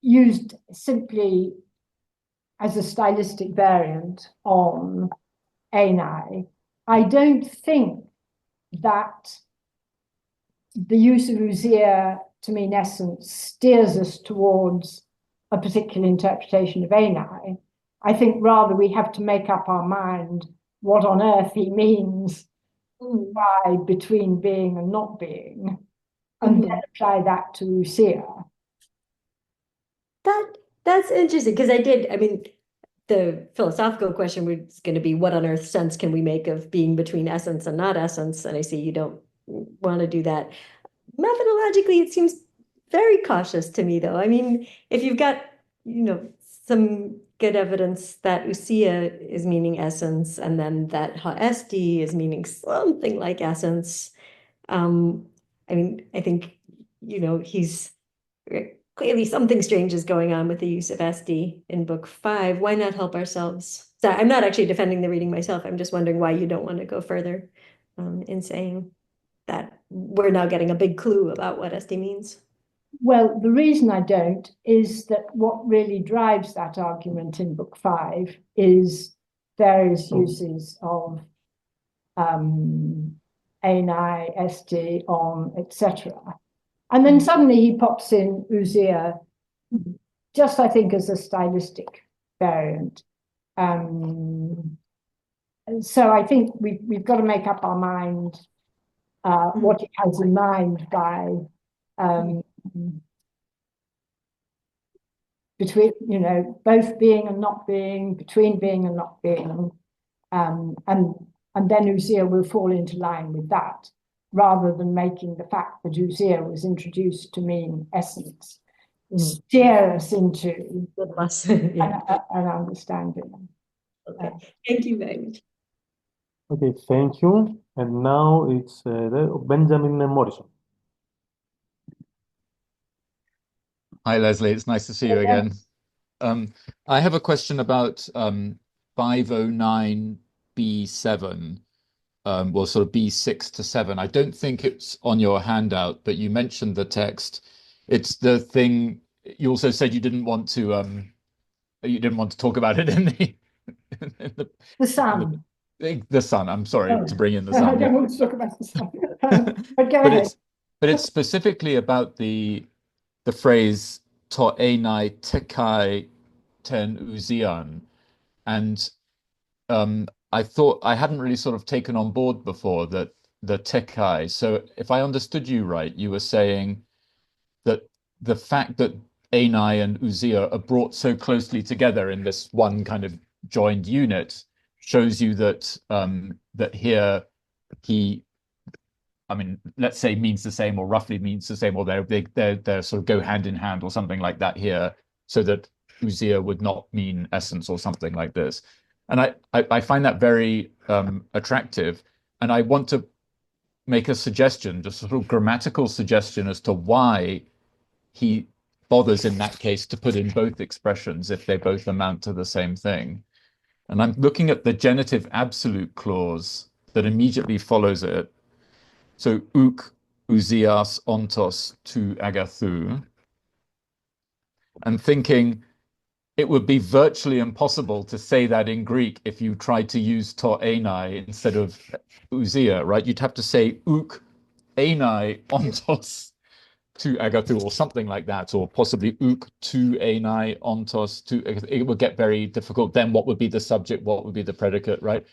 used simply as a stylistic variant on einai. I don't think that the use of ousia to mean essence steers us towards a particular interpretation of einai. I think rather we have to make up our mind what on earth he means by between being and not being, and then apply that to ousia. That's interesting, because the philosophical question was going to be, what on earth sense can we make of being between essence and not essence? And I see you don't want to do that. Methodologically, it seems very cautious to me, though. I mean, if you've got, some good evidence that ousia is meaning essence, and then that esti is meaning something like essence, I think, he's clearly something strange is going on with the use of esti in book 5. Why not help ourselves? So I'm not actually defending the reading myself. I'm just wondering why you don't want to go further in saying that we're now getting a big clue about what esti means. Well, the reason I don't is that what really drives that argument in book 5 is various uses of einai, esti, on, etc. And then suddenly he pops in ousia, just I think as a stylistic variant. So I think we've got to make up our mind what he has in mind by between, both being and not being, between being and not being, and then ousia will fall into line with that, rather than making the fact that ousia was introduced to mean essence steer us into an understanding. Okay, thank you very much. Okay, thank you. And now it's Benjamin Morrison. Hi, Lesley. It's nice to see you again. I have a question about 509b7, well, sort of b6 to 7. I don't think it's on your handout, but you mentioned the text. It's the thing. You also said you didn't want to talk about it in the sun. The sun. I'm sorry to bring in the sun. I don't want to talk about the sun. But go ahead. It's specifically about the phrase to einai tekai ten ousian, and I thought I hadn't really sort of taken on board before that the tekai. So if I understood you right, you were saying that the fact that einai and ousia are brought so closely together in this one kind of joined unit shows you that that here he, let's say means the same, or roughly means the same, or they're sort of go hand in hand or something like that here, so that ousia would not mean essence or something like this. And I find that very attractive, and I want to make a suggestion, just a sort of grammatical suggestion as to why he bothers in that case to put in both expressions if they both amount to the same thing. And I'm looking at the genitive absolute clause that immediately follows it. So ouk, ousias, ontos, tu agathou. And thinking it would be virtually impossible to say that in Greek if you tried to use to einai instead of ousia, right? You'd have to say ouk, einai, ontos, tu agathou, or something like that, or possibly ouk, tu einai, ontos, tu. It would get very difficult. Then what would be the subject? What would be the predicate, right?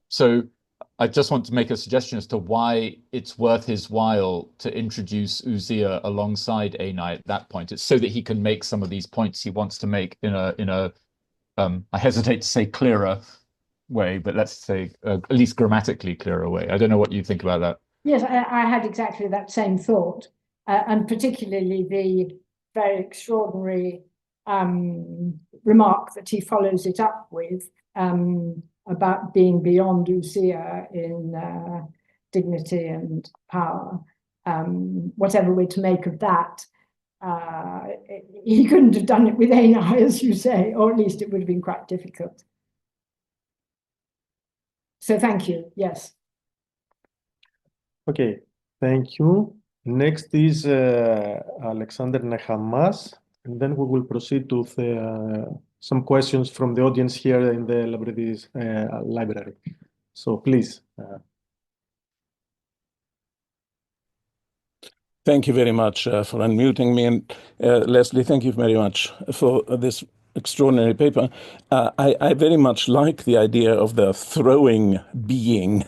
So I just want to make a suggestion as to why it's worth his while to introduce ousia alongside einai at that point. It's so that he can make some of these points he wants to make in a I hesitate to say clearer way, but let's say at least grammatically clearer way. I don't know what you think about that. Yes, I had exactly that same thought, and particularly the very extraordinary remark that he follows it up with about being beyond ousia in dignity and power. Whatever we're to make of that, he couldn't have done it with einai, as you say, or at least it would have been quite difficult. So thank you. Yes. Okay, thank you. Next is Alexander Nehamas, and then we will proceed to some questions from the audience here in the Lambridis library. So please. Thank you very much for unmuting me. And Lesley, thank you very much for this extraordinary paper. I very much like the idea of the throwing being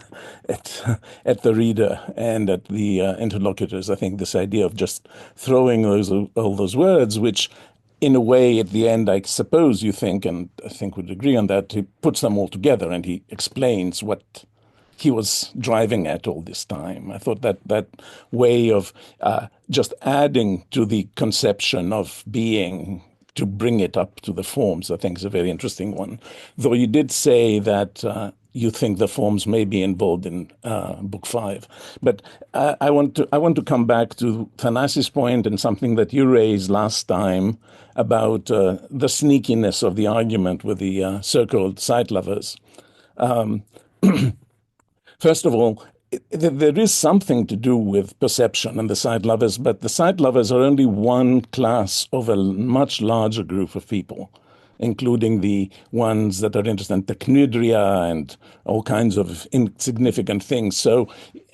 at the reader and at the interlocutors. I think this idea of just throwing all those words, which in a way at the end, I suppose you think, and I think would agree on that, he puts them all together and he explains what he was driving at all this time. I thought that way of just adding to the conception of being to bring it up to the forms, I think is a very interesting one. Though you did say that you think the forms may be involved in Book 5. But I want to come back to Thanassis' point and something that you raised last time about the sneakiness of the argument with the so-called sight lovers. First of all, there is something to do with perception and the sight lovers, but the sight lovers are only one class of a much larger group of people, including the ones that are interested in technidria and all kinds of insignificant things. So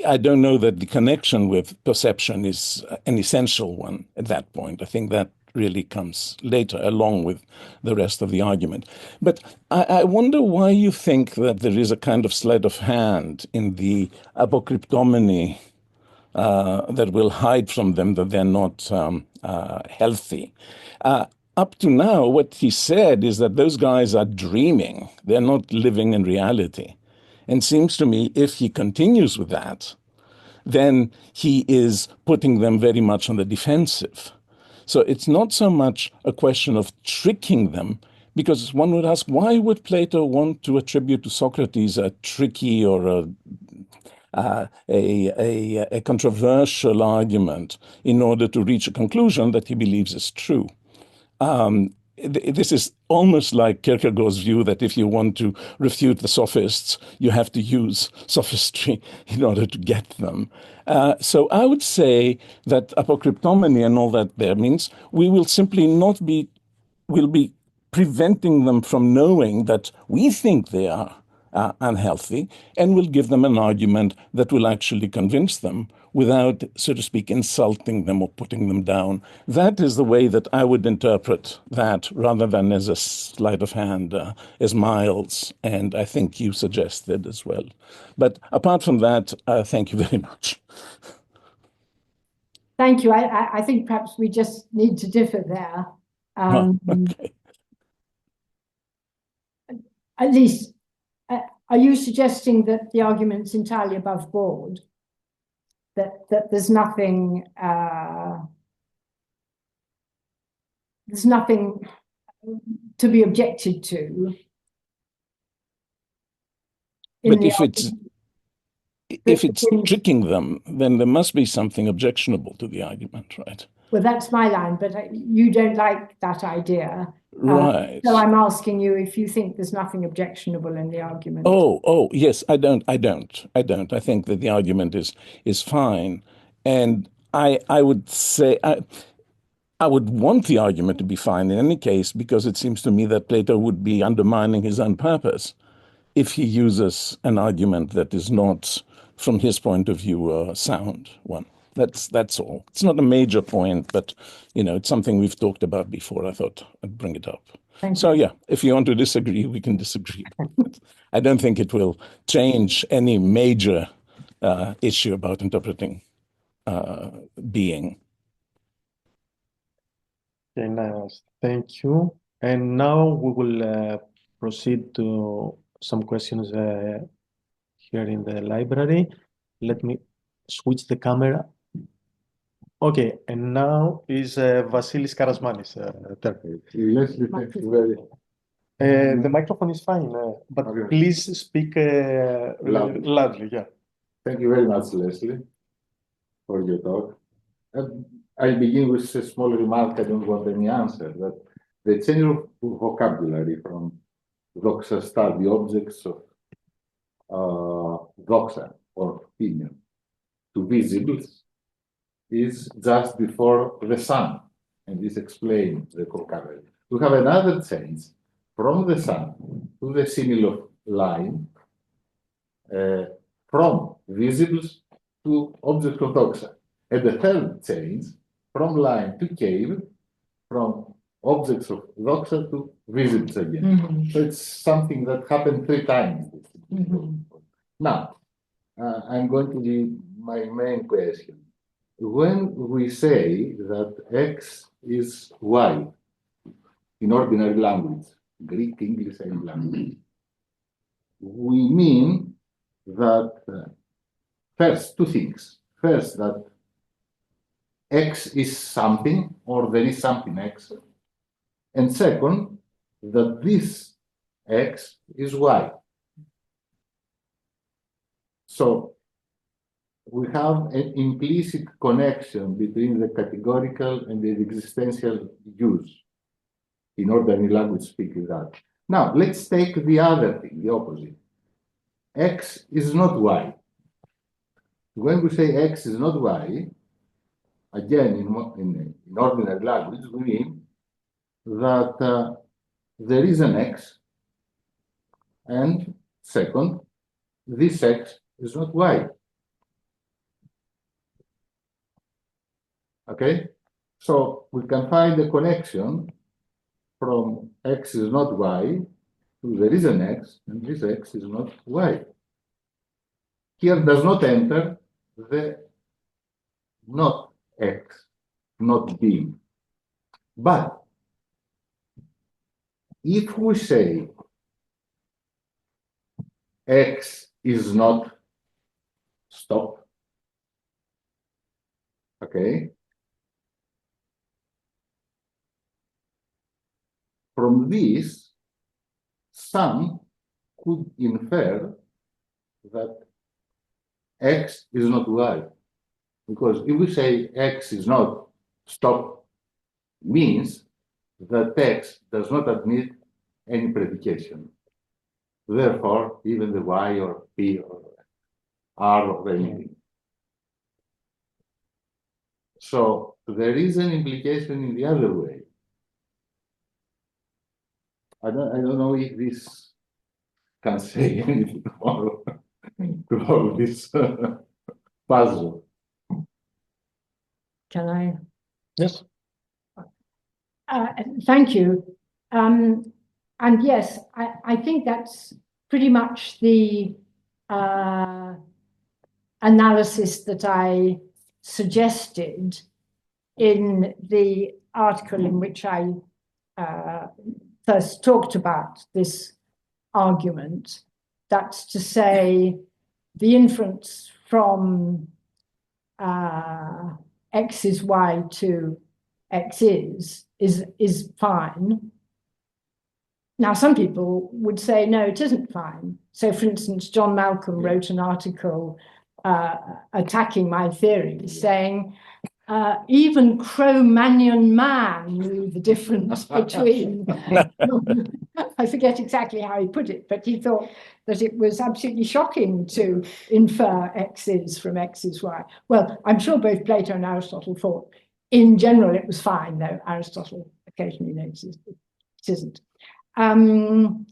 I don't know that the connection with perception is an essential one at that point. I think that really comes later along with the rest of the argument. But I wonder why you think that there is a kind of sleight of hand in the apocryptomeny that will hide from them that they're not healthy. Up to now, what he said is that those guys are dreaming. They're not living in reality. And seems to me, if he continues with that, then he is putting them very much on the defensive. So it's not so much a question of tricking them, because one would ask, why would Plato want to attribute to Socrates a tricky or a controversial argument in order to reach a conclusion that he believes is true? This is almost like Kierkegaard's view that if you want to refute the sophists, you have to use sophistry in order to get them. So I would say that apocryptomeny and all that there means we will simply not be, we'll be preventing them from knowing that we think they are unhealthy, and we'll give them an argument that will actually convince them without, so to speak, insulting them or putting them down. That is the way that I would interpret that, rather than as a sleight of hand, as Miles, and I think you suggested as well. But apart from that, thank you very much. Thank you. I think perhaps we just need to differ there. Okay. At least, are you suggesting that the argument's entirely above board? That there's nothing to be objected to? But if it's tricking them, then there must be something objectionable to the argument, right? Well, that's my line, but you don't like that idea. Right. So I'm asking you if you think there's nothing objectionable in the argument. Oh, yes, I don't. I think that the argument is fine. And I would say I would want the argument to be fine in any case, because it seems to me that Plato would be undermining his own purpose if he uses an argument that is not, from his point of view, a sound one. That's all. It's not a major point, but it's something we've talked about before. I thought I'd bring it up. So yeah, if you want to disagree, we can disagree. I don't think it will change any major issue about interpreting being. Okay, nice. Thank you. And now we will proceed to some questions here in the library. Let me switch the camera. Okay, and now is Vasilis Karasmanis' turn. Lesley, thank you very much. The microphone is fine, but Okay. please speak loudly. Yeah. Thank you very much, Lesley, for your talk. I'll begin with a small remark. I don't want any answer, but the change of vocabulary from doxa star, the objects of doxa or opinion, to visibles is just before the sun, and this explains the vocabulary. We have another change from the sun to the similar line, from visibles to objects of doxa. And the third change from line to cave, from objects of doxa to visibles again. Mm-hmm. So it's something that happened 3 times. Mm-hmm. Now, I'm going to my main question. When we say that X is Y in ordinary language, Greek, English, and language, we mean that first, 2 things. First, that X is something, or there is something X. And second, that this X is Y. So we have an implicit connection between the categorical and the existential use in ordinary language speaking that. Now, let's take the other thing, the opposite. X is not Y. When we say X is not Y, again, in ordinary language, we mean that there is an X, and second, this X is not Y. Okay? So we can find a connection from X is not Y to there is an X, and this X is not Y. Here does not enter the not X, not being. But if we say X is not stop, okay, from this, some could infer that X is not Y. Because if we say X is not stop, means that X does not admit any predication. Therefore, even the Y or P or R or anything. So there is an implication in the other way. I don't know if this can say anything more to all this puzzle. Can I? Yes. Thank you. And yes, I think that's pretty much the analysis that I suggested in the article in which I first talked about this argument. That's to say, the inference from X is Y to X is fine. Now, some people would say, no, it isn't fine. So, for instance, John Malcolm wrote an article attacking my theory, saying even Cro-Magnon man knew the difference between, I forget exactly how he put it, but he thought that it was absolutely shocking to infer X is from X is Y. Well, I'm sure both Plato and Aristotle thought in general it was fine, though Aristotle occasionally notices it isn't. And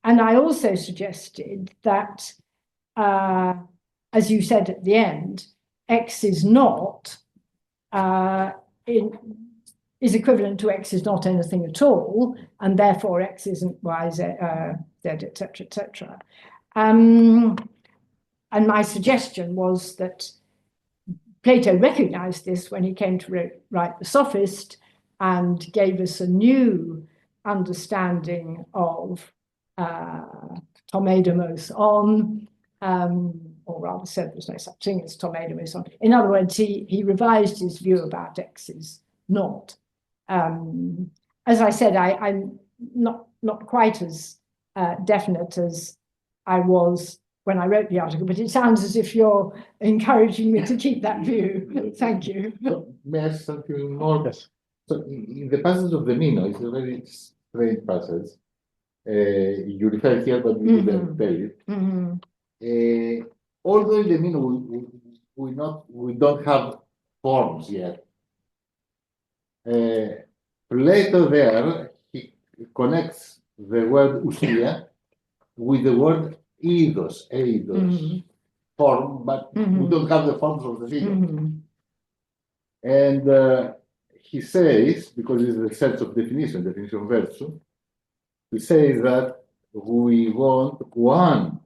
I also suggested that, as you said at the end, X is not is equivalent to X is not anything at all, and therefore X isn't Y, Z, etc., etc. And my suggestion was that Plato recognized this when he came to write the Sophist and gave us a new understanding of Tomedemos on, or rather said there's no such thing as Tomedemos on. In other words, he revised his view about X is not. As I said, I'm not quite as definite as I was when I wrote the article, but it sounds as if you're encouraging me to keep that view. Thank you. So, may I ask something more? Yes. So in the passage of the Meno, it's a very strange passage. You refer here, but you didn't tell it. Although in the Meno we don't have forms yet. Plato there he connects the word ousia with the word eidos, form, but we don't have the forms of the figure. And he says, because it's the sense of definition of virtue, he says that we want one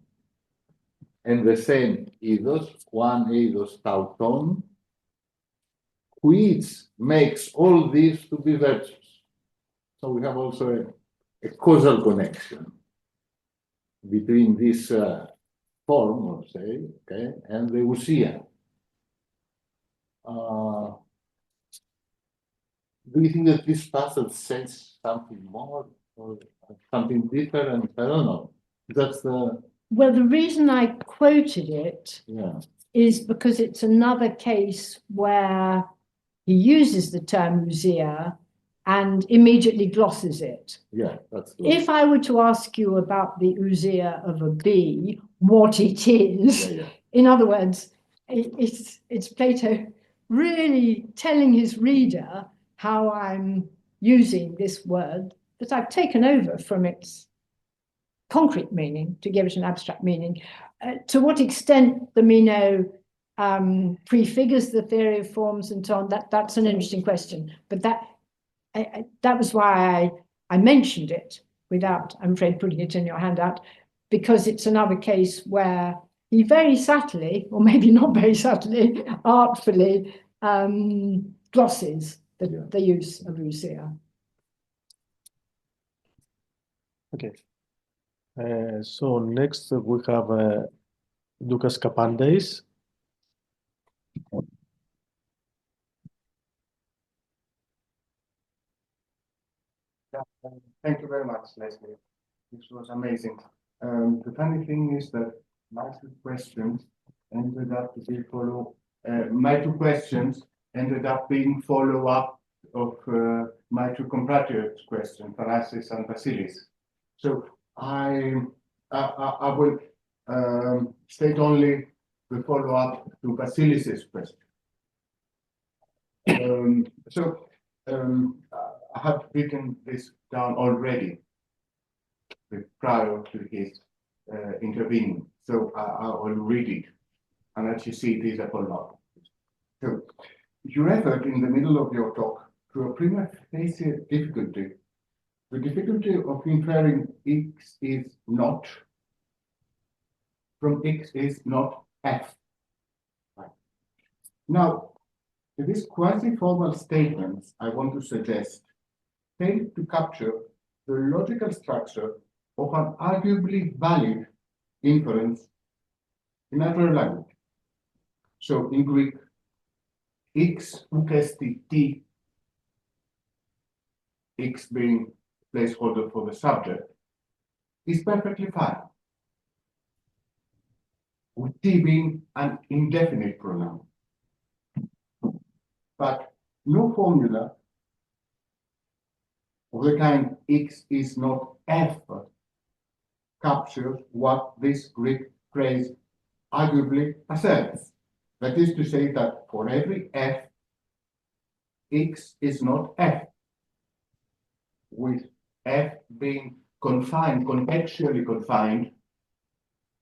and the same eidos, one eidos tauton, which makes all these to be virtues. So we have also a causal connection between this form, or say, okay, and the ousia. Do you think that this passage says something more or something different? I don't know. That's the... Well, the reason I quoted it is because it's another case where he uses the term ousia and immediately glosses it. Yeah, that's true. If I were to ask you about the ousia of a bee, what it is, in other words, it's Plato really telling his reader how I'm using this word that I've taken over from its concrete meaning to give it an abstract meaning. To what extent the Meno prefigures the theory of forms and so on, that's an interesting question. But that was why I mentioned it without, I'm afraid, putting it in your handout, because it's another case where he very subtly, or maybe not very subtly, artfully glosses the use of ousia. Okay. So next we have Lucas Kapandes. Thank you very much, Lesley. This was amazing. The funny thing is that my two questions ended up being follow-up of my two compatriots' questions, Thanassis and Vasilis. So I will state only the follow-up to Vasilis's question. I have written this down already prior to his intervening, so I will read it and let you see it is a follow-up. So you referred in the middle of your talk to a prima facie difficulty, the difficulty of inferring X is not from X is not F. Right. Now, these quasi-formal statements I want to suggest fail to capture the logical structure of an arguably valid inference in natural language. So in Greek, X ukesti T, X being placeholder for the subject, is perfectly fine, with T being an indefinite pronoun. but no formula of the kind X is not F captures what this Greek phrase arguably asserts. That is to say that for every F, X is not F, with F being confined, contextually confined,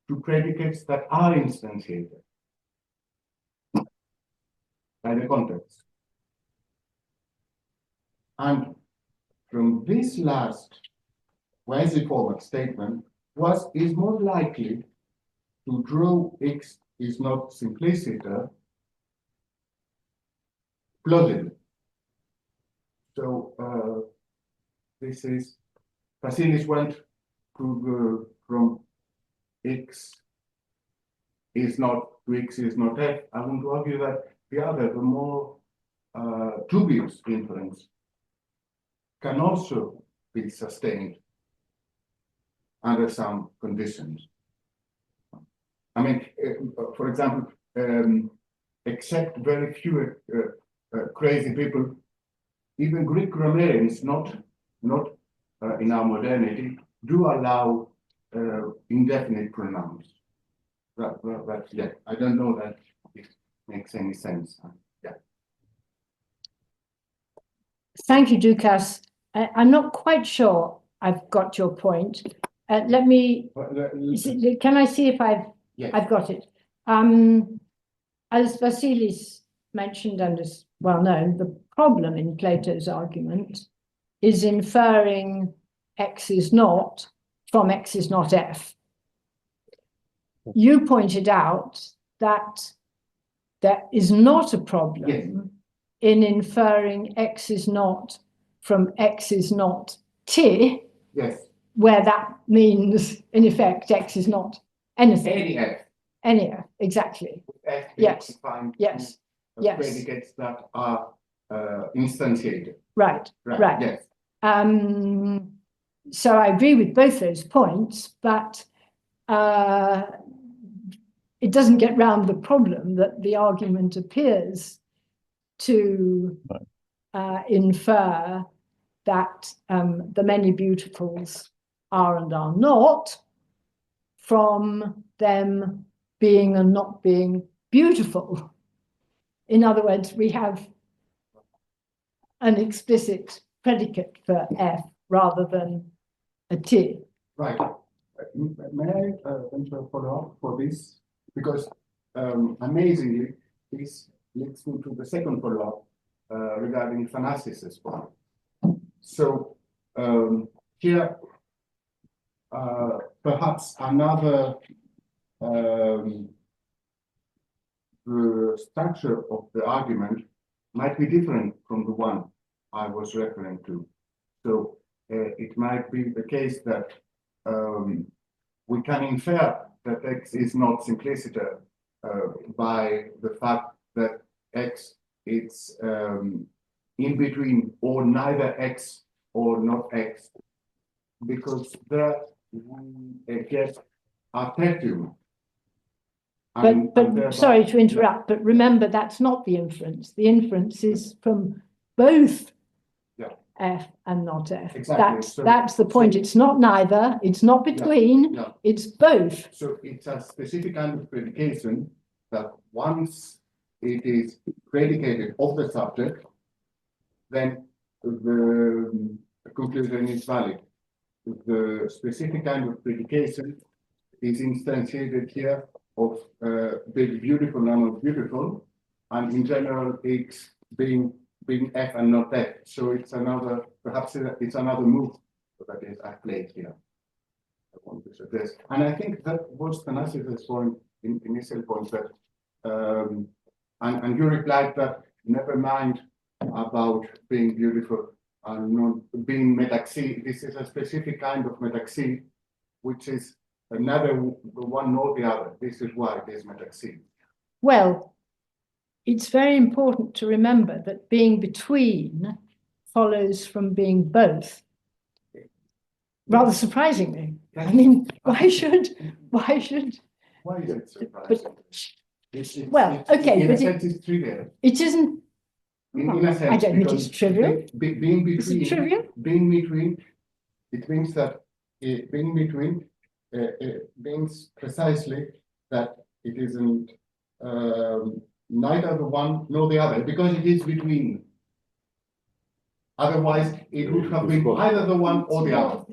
to predicates that are instantiated by the context. And from this last quasi-formal statement, is more likely to draw X is not simpliciter plausibly. So this is Vasilis went to from X is not to X is not F. I want to argue that the more dubious inference can also be sustained under some conditions. I mean, for example, except very few crazy people, even Greek grammarians, not in our modernity, do allow indefinite pronouns. But yeah, I don't know that it makes any sense. Yeah. Thank you, Dukas. I'm not quite sure I've got your point. Let me, can I see if I've got it? As Vasilis mentioned and is well known, the problem in Plato's argument is inferring X is not from X is not F. You pointed out that there is not a problem in inferring X is not from X is not T, where that means, in effect, X is not anything. Any F, exactly. F yes. Yes. Predicates that are instantiated. Right. Yes. So I agree with both those points, but it doesn't get round the problem that the argument appears to infer that the many beautifuls are and are not from them being and not being beautiful. In other words, we have an explicit predicate for F rather than a T. Right. May I follow up for this? Because amazingly, this leads me to the second follow-up regarding Thanassis' point. So here, perhaps another the structure of the argument might be different from the one I was referring to. So it might be the case that we can infer that X is not simpliciter by the fact that X is in between or neither X or not X, because there we get a tertium. But sorry to interrupt, but remember that's not the inference. The inference is from both F and not F. Exactly. That's the point. It's not neither, it's not between, it's both. So it's a specific kind of predication that once it is predicated of the subject, then the conclusion is valid. The specific kind of predication is instantiated here of being beautiful and not beautiful, and in general it's being F and not F. So it's another, perhaps it's another move that is at play here. I want to suggest, and I think that was Thanassis' point, initial point, that and you replied that never mind about being beautiful and not being metaxi. This is a specific kind of metaxi, which is neither one nor the other. This is why it is metaxi. Well, it's very important to remember that being between follows from being both. Rather surprisingly. I mean, why should? Why is it surprising? But, well, okay, but it's trivial. It isn't. In a sense, I don't think because it's trivial. being Is it trivial? being between, it means that being between means precisely that it isn't neither the one nor the other, because it is between. Otherwise, it would have been either the one or the other.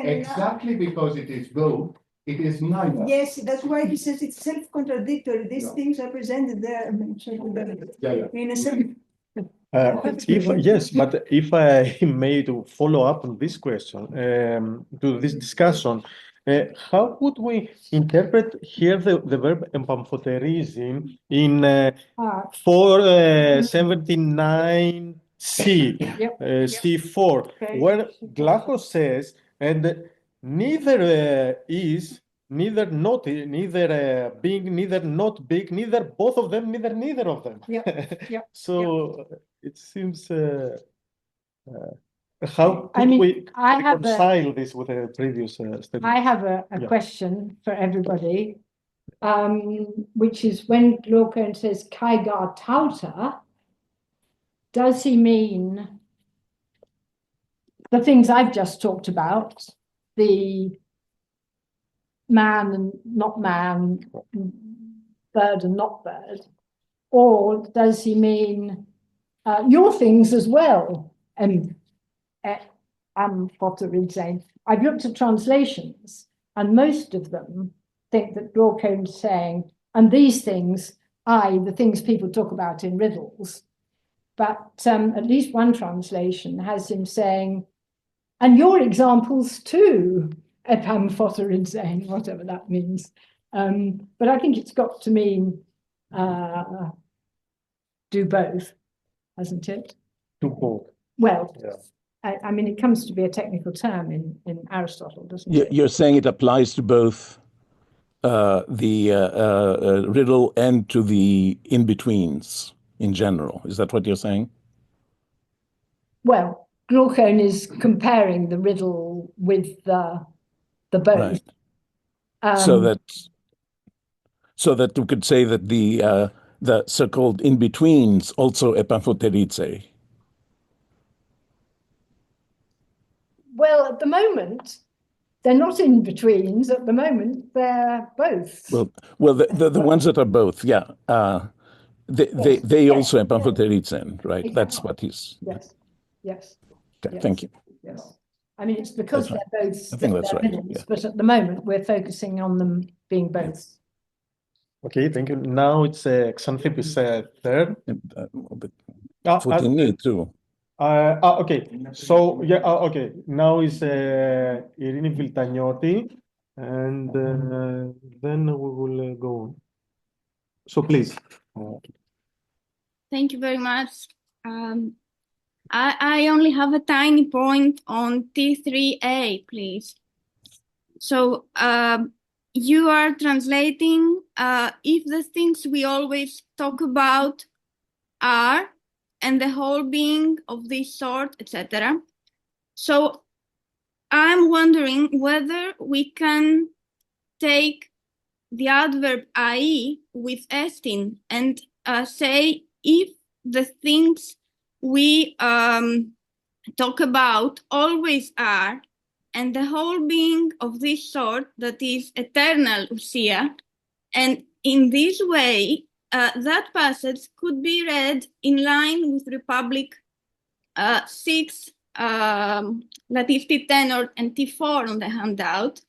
Exactly because it is both, it is neither. Yes, that's why he says it's self-contradictory. These things are presented there. In a sense. Yes, but if I may to follow up on this question, to this discussion, how would we interpret here the verb empamphoterizing in 479C, C4, where Glaucus says, and neither is, neither not, neither being, neither not big, neither both of them, neither of them. So it seems how could we reconcile this with a previous statement? I have a question for everybody, which is when Glaucon says kaigar tauta, does he mean the things I've just talked about, the man and not man, bird and not bird, or does he mean your things as well? And I've looked at translations, and most of them think that Glaucon's saying, and these things, the things people talk about in riddles, but at least one translation has him saying, and your examples too, epamphoteridzein, whatever that means. But I think it's got to mean do both, hasn't it? Do both. Well, I mean, it comes to be a technical term in Aristotle, doesn't it? You're saying it applies to both the riddle and to the in-betweens in general. Is that what you're saying? Well, Glaucon is comparing the riddle with the both. Right. So that we could say that the so-called in-betweens also epamphoterize. Well, at the moment, they're not in-betweens. At the moment, they're both. Well, the ones that are both, yeah. They also epamphoterize, right? Exactly. That's what he's... Yes. Okay, thank you. Yes. I mean, it's because That's they're both. I think that's right. Riddles, Yeah. But at the moment, we're focusing on them being both. Okay, thank you. Now it's Xanthippe's third. Foutini too. Okay, so okay. Now is Irini Viltagnoti, and then we will go on. So please. Thank you very much. I only have a tiny point on T3A, please. So you are translating if the things we always talk about are and the whole being of this sort, etc. So I'm wondering whether we can take the adverb ai with estin and say if the things we talk about always are and the whole being of this sort, that is eternal ousia, and in this way that passage could be read in line with Republic 6, that is T10 and T4 on the handout,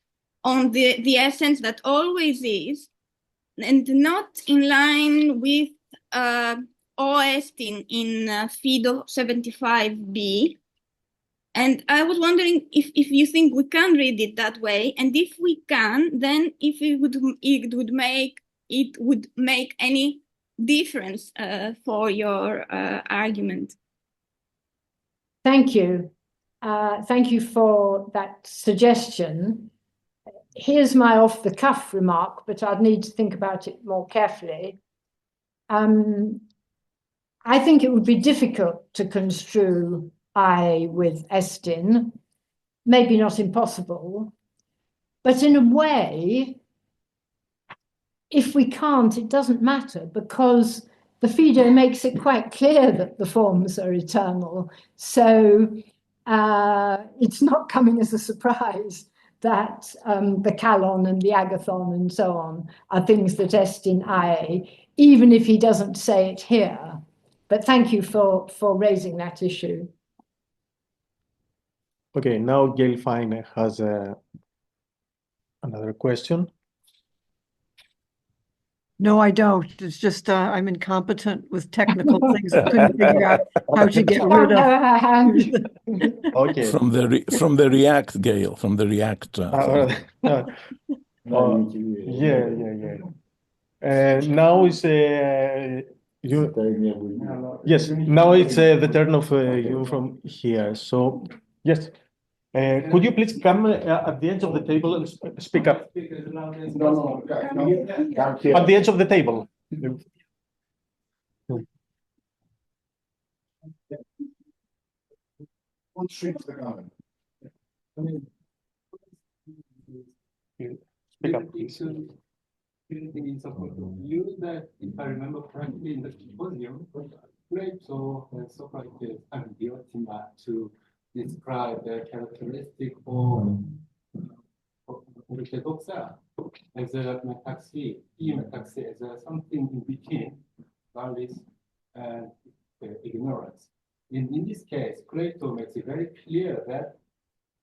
on the essence that always is, and not in line with OEST in Phaedo 75b. And I was wondering if you think we can read it that way, and if we can, then if it would make any difference for your argument. Thank you. Thank you for that suggestion. Here's my off-the-cuff remark, but I'd need to think about it more carefully. I think it would be difficult to construe I with estin, maybe not impossible, but in a way, if we can't, it doesn't matter, because the Phaedo makes it quite clear that the forms are eternal. So it's not coming as a surprise that the kalon and the agathon and so on are things that est in ie, even if he doesn't say it here. But thank you for raising that issue. Okay, now Gail Fine has another question. No, I don't. It's just I'm incompetent with technical things. I couldn't figure out how to get rid of. Okay. From the React, Gail, from the React. Yeah. Now it's you. Yes. Now it's the turn of you from here. So yes. Could you please come at the edge of the table and speak up? At the edge of the table. Speak up, please. You that, if I remember correctly, in the symposium, Plato and Socrates and Diotima to describe the characteristic of orthodoxa as a metaxi, metaxi as something in between malice and ignorance. In this case, Plato makes it very clear that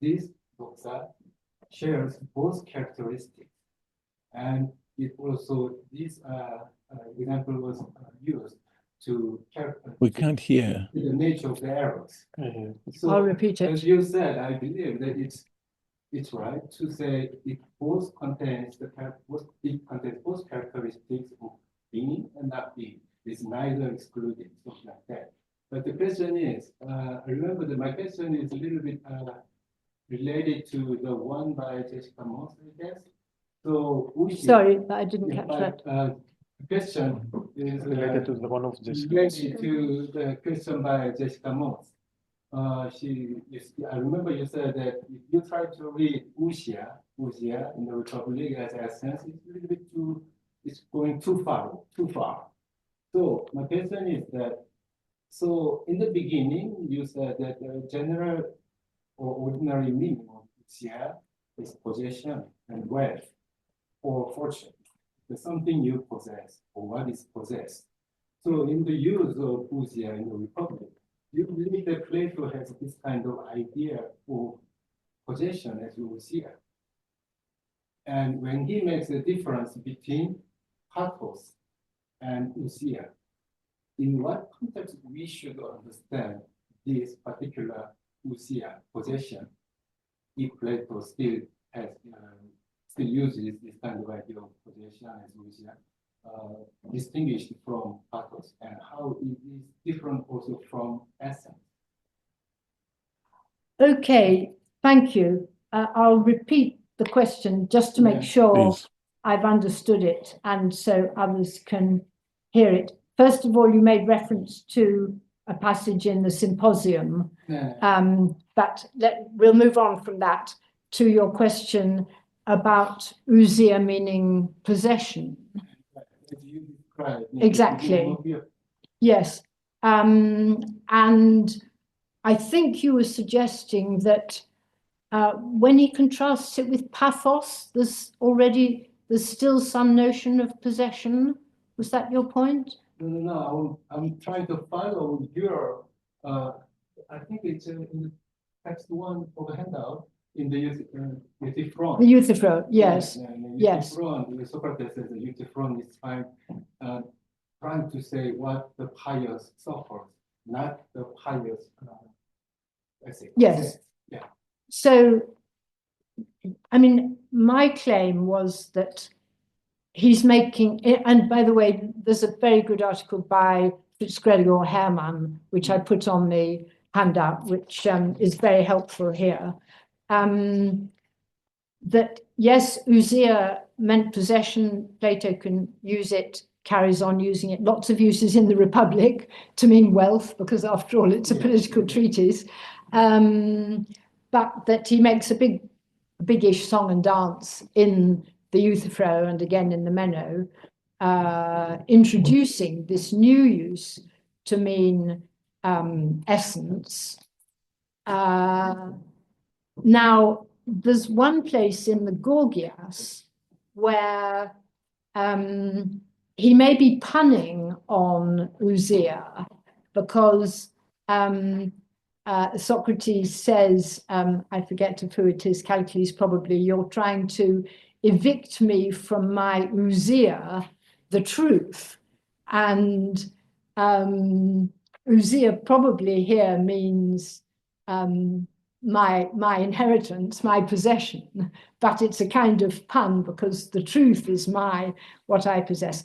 this doxa shares both characteristics, and it also this example was used to we can't hear the nature of the errors. So, I'll repeat it. as you said, I believe that it's right to say it both contains both characteristics of being and not being. It's neither excluded, something like that. But the question is, remember that my question is a little bit related to the one by Jessica Moss, I guess. So sorry, I didn't catch that. The question is related to the one of Jessica. Related to the question by Jessica Moss. I remember you said that if you try to read Ousia in the Republic as Athens, it's a little bit it's going too far. So my question is that, so in the beginning, you said that the general or ordinary meaning of Ousia is possession and wealth or fortune. There's something you possess or what is possessed. So in the use of Ousia in the Republic, you believe that Plato has this kind of idea of possession as we will see it. And when he makes a difference between pathos and ousia, in what context we should understand this particular ousia, possession, if Plato still uses this kind of idea of possession as ousia, distinguished from pathos, and how it is different also from essence. Okay, thank you. I'll repeat the question just to make sure please. I've understood it and so others can hear it. First of all, you made reference to a passage in the Symposium, but we'll move on from that to your question about ousia meaning possession. Exactly. Yes. And I think you were suggesting that when he contrasts it with pathos, there's still some notion of possession. Was that your point? No, I'm trying to follow your, I think it's in the text one of the handout, in the Euthyphro. The Euthyphro, yes. Yes. Socrates says the Euthyphro is trying to say what the pious suffers, not the pious. Yes. Yeah. So, I mean, my claim was that he's making, and by the way, there's a very good article by Fitzgregor Herman, which I put on the handout, which is very helpful here. That yes, ousia meant possession. Plato can use it, carries on using it. Lots of uses in the Republic to mean wealth, because after all, it's a political treatise. But that he makes a biggish song and dance in the Euthyphro and again in the Meno, introducing this new use to mean essence. Now, there's one place in the Gorgias where he may be punning on Ousia because Socrates says, I forget of who it is, Callicles probably, you're trying to evict me from my Ousia, the truth. And Ousia probably here means my inheritance, my possession, but it's a kind of pun because the truth is what I possess.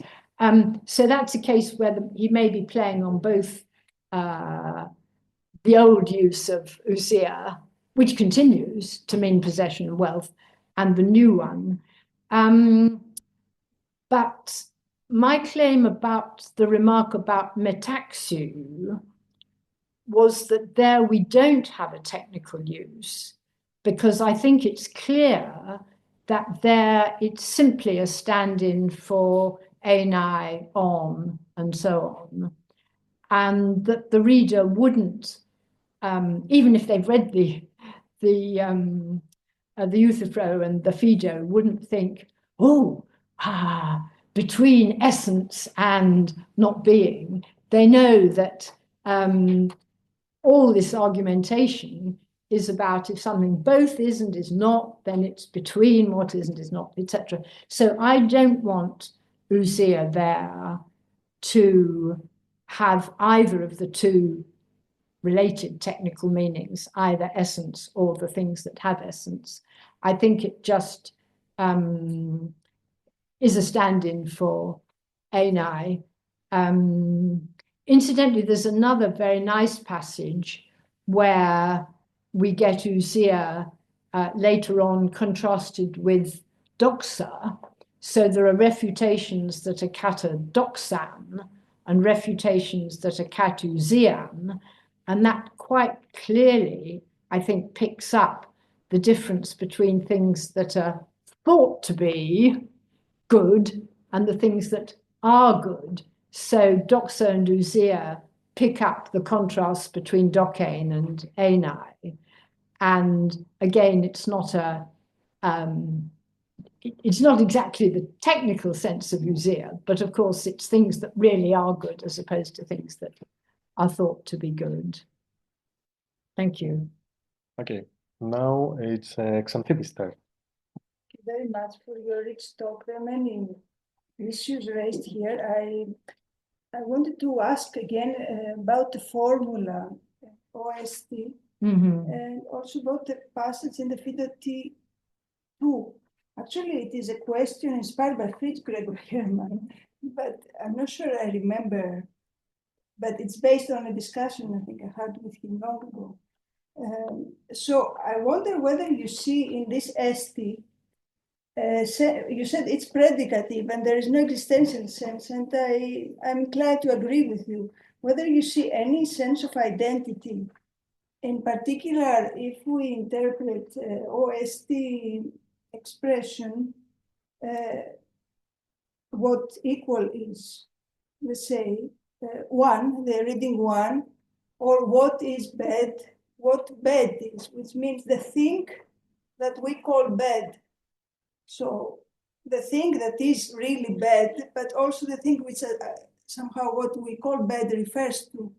So that's a case where he may be playing on both the old use of Ousia, which continues to mean possession and wealth, and the new one. But my claim about the remark about metaxou was that there we don't have a technical use, because I think it's clear that there it's simply a stand-in for einai, on, and so on, and that the reader wouldn't, even if they've read the Euthyphro and the Phaedo, wouldn't think, between essence and not being. They know that all this argumentation is about if something both is and is not, then it's between what is and is not, etc. So I don't want Ousia there to have either of the two related technical meanings, either essence or the things that have essence. I think it just is a stand-in for einai. Incidentally, there's another very nice passage where we get Ousia later on contrasted with doxa. So there are refutations that are kata doxan and refutations that are katousian, and that quite clearly, I think, picks up the difference between things that are thought to be good and the things that are good. So doxa and Ousia pick up the contrast between dokein and einai. And again, it's not exactly the technical sense of Ousia, but of course it's things that really are good as opposed to things that are thought to be good. Thank you. Okay, now it's Xanthippe's turn. Thank you very much for your rich talk. There are many issues raised here. I wanted to ask again about the formula OST and also about the passage in the Phaedo T2. Actually, it is a question inspired by Fritz Gregor Hermann, but I'm not sure I remember. But it's based on a discussion I think I had with him long ago. So I wonder whether you see in this ST, you said it's predicative and there is no existential sense, and I'm inclined to agree with you. Whether you see any sense of identity, in particular, if we interpret OST expression, what equal is, let's say, one, the reading one, or what is bad, what bad is, which means the thing that we call bad. So the thing that is really bad, but also the thing which somehow what we call bad refers to.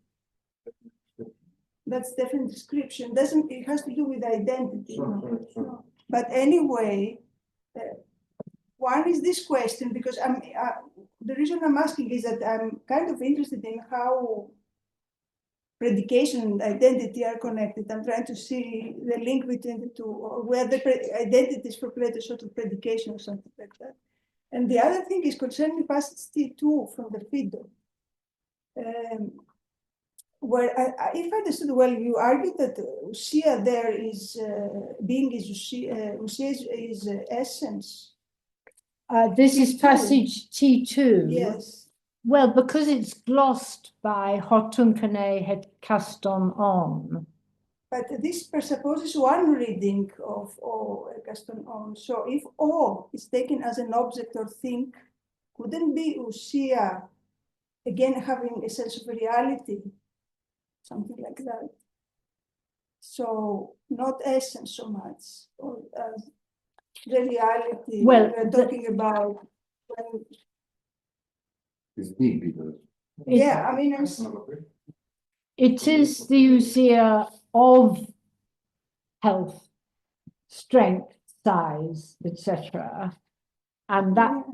That's different description. It has to do with identity. Sure. But anyway, one is this question, because the reason I'm asking is that I'm kind of interested in how predication and identity are connected. I'm trying to see the link between the two, or where the identity is for Plato sort of predication or something like that. And the other thing is concerning passage T2 from the Phaedo, where if I understood well, you argued that Ousia there is being is Ousia is essence. This is passage T2. Yes. Well, because it's glossed by hotunkane het kaston on. But this presupposes one reading of O Gaston on. So if O is taken as an object or thing, couldn't be Ousia again having a sense of reality, something like that. So not essence so much, or the reality Well, we're talking about. When, It's deep because yeah, I mean, it is the Ousia of health, strength, size, etc. And that,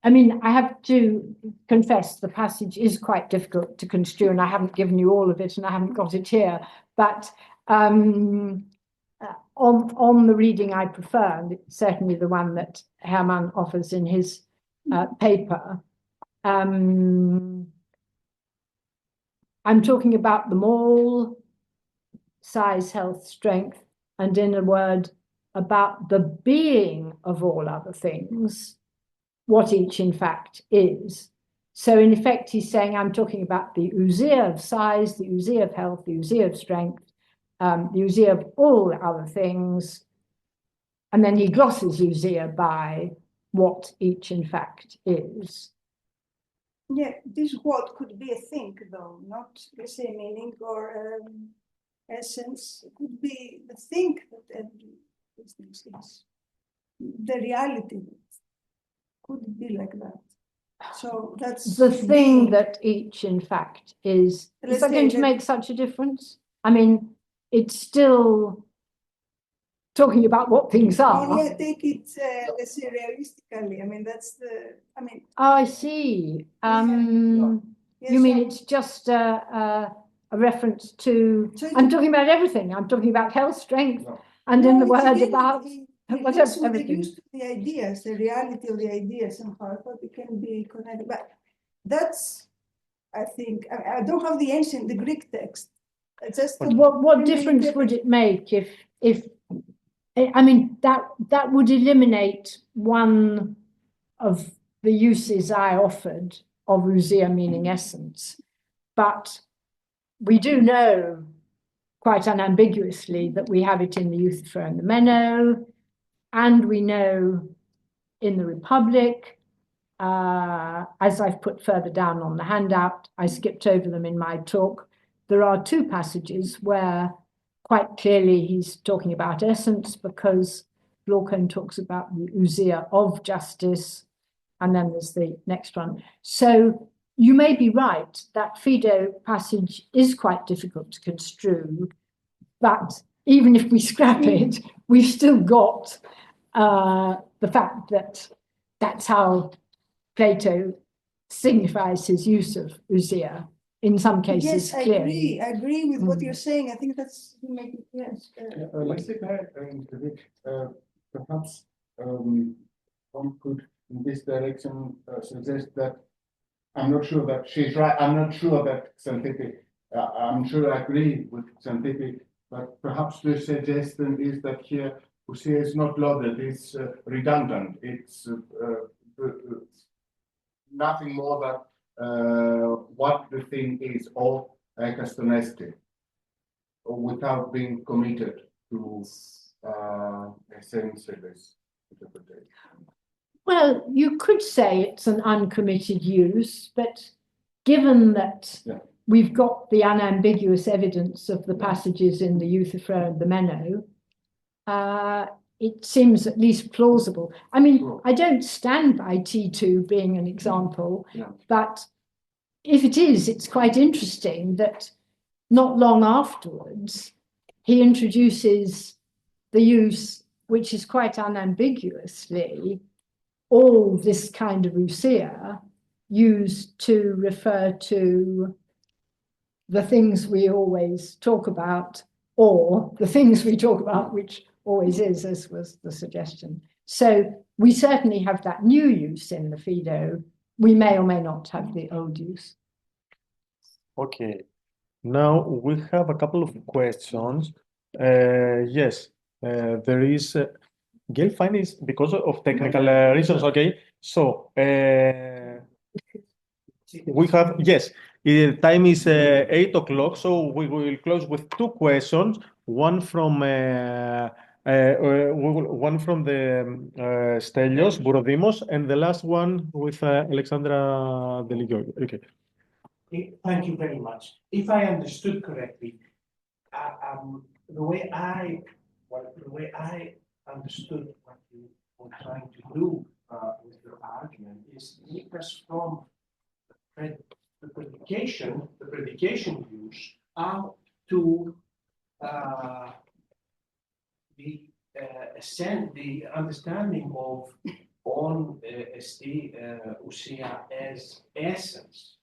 I mean, I have to confess the passage is quite difficult to construe, and I haven't given you all of it, and I haven't got it here. But on the reading I prefer, and it's certainly the one that Hermann offers in his paper, I'm talking about them all, size, health, strength, and in a word, about the being of all other things, what each in fact is. So in effect, he's saying, I'm talking about the Ousia of size, the Ousia of health, the Ousia of strength, the Ousia of all other things. And then he glosses Ousia by what each in fact is. yeah, this what could be a thing, though, not the same meaning or essence. It could be the thing that every business is. The reality could be like that. So that's the thing that each in fact is. Is that going to make such a difference? I mean, it's still talking about what things are. Oh, yeah, take it, let's say, realistically. I mean, that's the, I mean. Oh, I see. You mean it's just a reference to, I'm talking about everything. I'm talking about health, strength, and in the word about whatever, everything. Used to the ideas, the reality of the ideas somehow, but it can be connected. But that's, I think, I don't have the answer in the Greek text. It's just what difference would it make if I mean, that would eliminate one of the uses I offered of Ousia meaning essence. But we do know quite unambiguously that we have it in the Euthyphro and the Meno, and we know in the Republic, as I've put further down on the handout, I skipped over them in my talk. There are two passages where quite clearly he's talking about essence, because Glaucon talks about the Ousia of justice, and then there's the next one. So you may be right, that Phaedo passage is quite difficult to construe, but even if we scrap it, we've still got the fact that that's how Plato signifies his use of Ousia. In some cases, yes, clearly. I agree with what you're saying. I think that's yes. Let's say perhaps one could, in this direction, suggest that I'm not sure that she's right. I'm not sure that Xanthippe. I'm sure I agree with Xanthippe, but perhaps the suggestion is that here Ousia is not loaded. It's redundant. It's nothing more than what the thing is, or Castonesti, without being committed to a senseless interpretation. Well, you could say it's an uncommitted use, but given that we've got the unambiguous evidence of the passages in the Euthyphro and the Meno, it seems at least plausible. I mean, I don't stand by T2 being an example, but if it is, it's quite interesting that not long afterwards, he introduces the use, which is quite unambiguously, all this kind of Ousia used to refer to the things we always talk about, or the things we talk about, which always is, as was the suggestion. So we certainly have that new use in the Phaedo. We may or may not have the old use. Okay. Now we have a couple of questions. Yes, there is. Gail finds because of technical reasons. Okay, so we have Time is 8 o'clock, so we will close with two questions. One from the Stelios Bourlogimos, and the last one with Alexandra Deligiorgi. Okay. Thank you very much. If I understood correctly, the way I understood what you were trying to do with your argument is take us from the predication use out to the understanding of on Ousia as essence.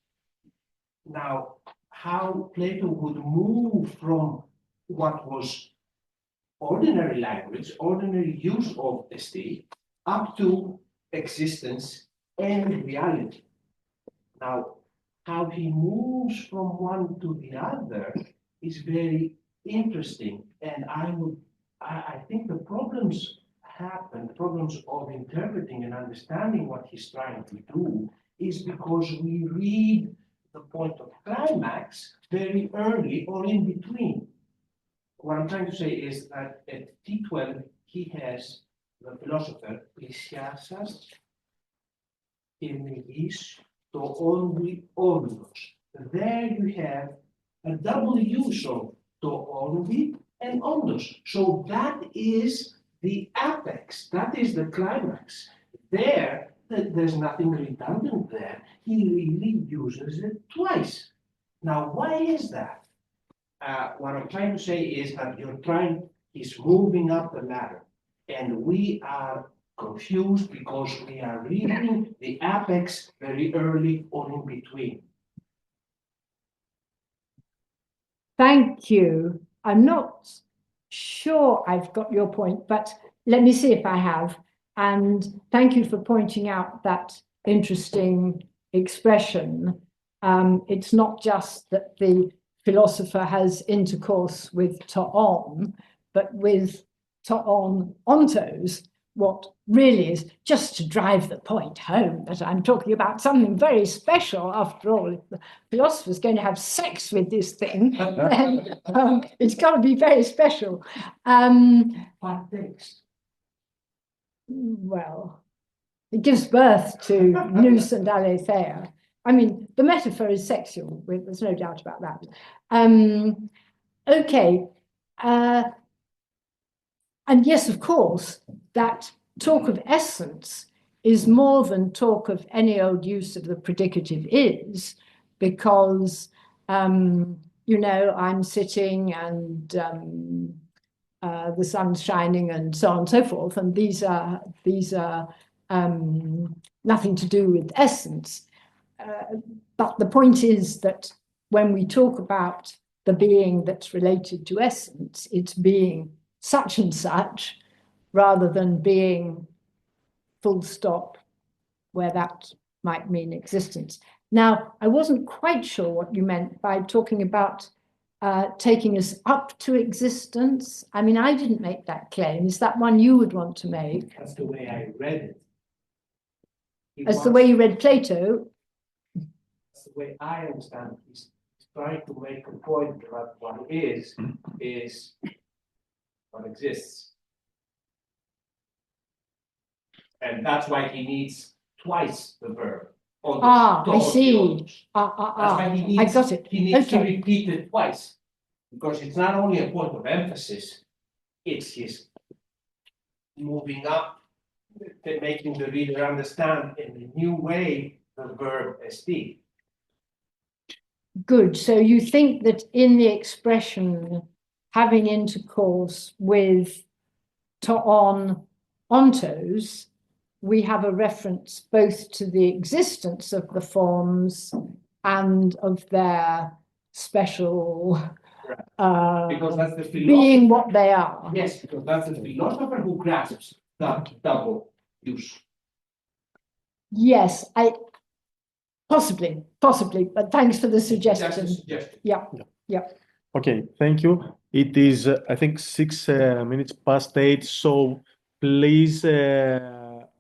Now, how Plato would move from what was ordinary language, ordinary use of esti, up to existence and reality. Now, how he moves from one to the other is very interesting, and I think the problems of interpreting and understanding what he's trying to do is because we read the point of climax very early or in between. What I'm trying to say is that at T12, he has the philosopher Lysiasas Emigis to only onlos. There you have a double use of to only and onlos. So that is the apex, that is the climax. There's nothing redundant there. He really uses it twice. Now, why is that? What I'm trying to say is that he's moving up the ladder, and we are confused because we are reading the apex very early or in between. Thank you. I'm not sure I've got your point, but let me see if I have. And thank you for pointing out that interesting expression. It's not just that the philosopher has intercourse with toon, but with toon ontos, what really is, just to drive the point home that I'm talking about something very special. After all, if the philosopher's going to have sex with this thing, then it's got to be very special. Well, it gives birth to nous and aletheia. I mean, the metaphor is sexual, there's no doubt about that. Okay. And yes, of course, that talk of essence is more than talk of any old use of the predicative is, because, you know, I'm sitting and the sun's shining and so on and so forth, and these are nothing to do with essence. But the point is that when we talk about the being that's related to essence, it's being such and such, rather than being full stop, where that might mean existence. Now, I wasn't quite sure what you meant by talking about taking us up to existence. I mean, I didn't make that claim. Is that one you would want to make? That's the way I read it. As the way you read Plato? That's the way I understand it. He's trying to make a point that what is what exists. And that's why he needs twice the verb. I see. That's why he needs, I got it. He needs to repeat it twice, because it's not only a point of emphasis, it's his moving up, making the reader understand in a new way the verb esti. Good. So you think that in the expression having intercourse with toon ontos, we have a reference both to the existence of the forms and of their special because that's the philosopher, being what they are. Yes, because that's the philosopher who grasps that double use. Yes, possibly, but thanks for the suggestion. Yeah. Okay, thank you. It is, I think, 6 minutes past 8, so please,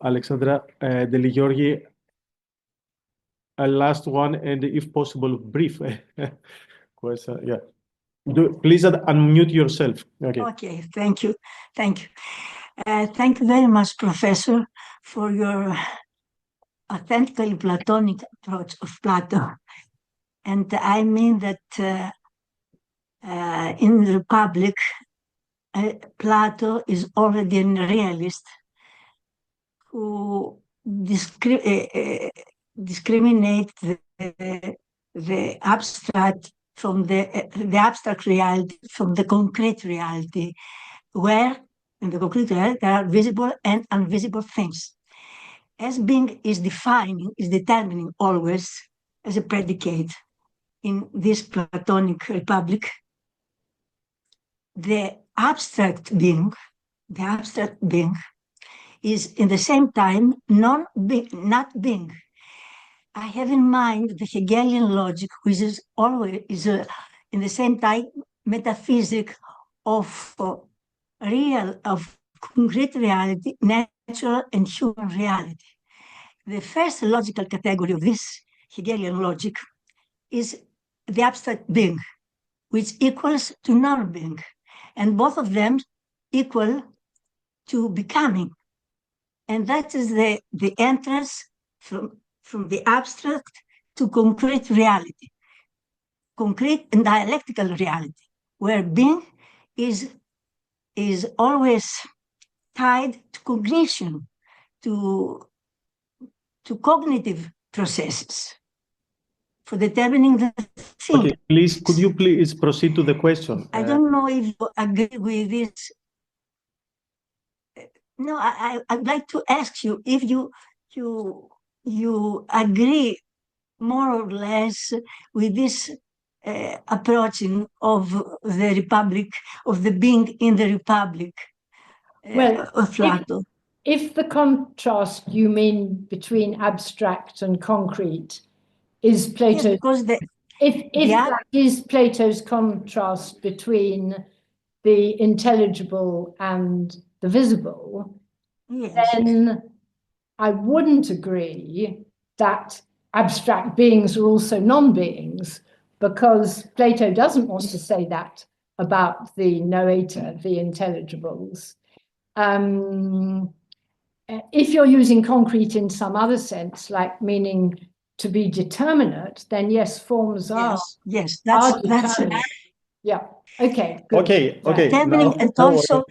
Alexandra Deligiorgi, a last one, and if possible, brief question. Yeah. Please unmute yourself. Okay. Okay, thank you. Thank you. Thank you very much, Professor, for your authentically Platonic approach of Plato. And I mean that in the Republic, Plato is already a realist who discriminate the abstract from the abstract reality from the concrete reality, where in the concrete reality there are visible and invisible things. As being is determining always as a predicate in this Platonic Republic, the abstract being is in the same time not being. I have in mind the Hegelian logic, which is always in the same time metaphysic of concrete reality, natural and human reality. The first logical category of this Hegelian logic is the abstract being, which equals to non-being, and both of them equal to becoming. And that is the entrance from the abstract to concrete reality, concrete and dialectical reality, where being is always tied to cognition, to cognitive processes for determining the thing. Okay, please, could you please proceed to the question? I don't know if you agree with this. No, I'd like to ask you if you agree more or less with this approaching of the Republic, of the being in the Republic of Plato. If the contrast you mean between abstract and concrete is Plato's, yes, because that is Plato's contrast between the intelligible and the visible, yes, then I wouldn't agree that abstract beings are also non-beings, because Plato doesn't want to say that about the noeta, the intelligibles. If you're using concrete in some other sense, like meaning to be determinate, then yes, forms are. Yes, that's yeah. Okay. Good. Okay. Determining, and also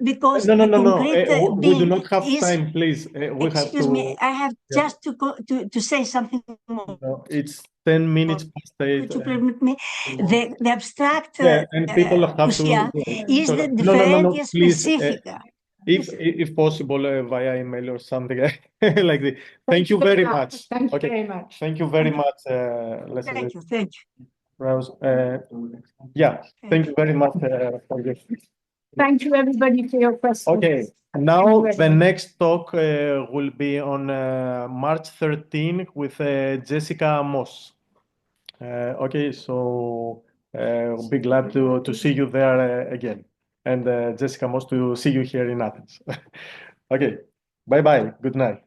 because no. We do being not have is, time, please. We excuse me, I have just to say something more. No, it's 10 minutes past 8. Could you permit me? The abstract and people have Ousia to. is the differentia specifica. If possible, via email or something like this. Thank you very much. Thank you very much. Thank you very much, Lesley. Thank you. Rose. Yeah, thank you very much for this. Thank you, everybody, for your questions. Okay, now the next talk will be on March 13 with Jessica Moss. Okay, so we'll be glad to see you there again. And Jessica Moss to see you here in Athens. Okay, bye-bye. Good night.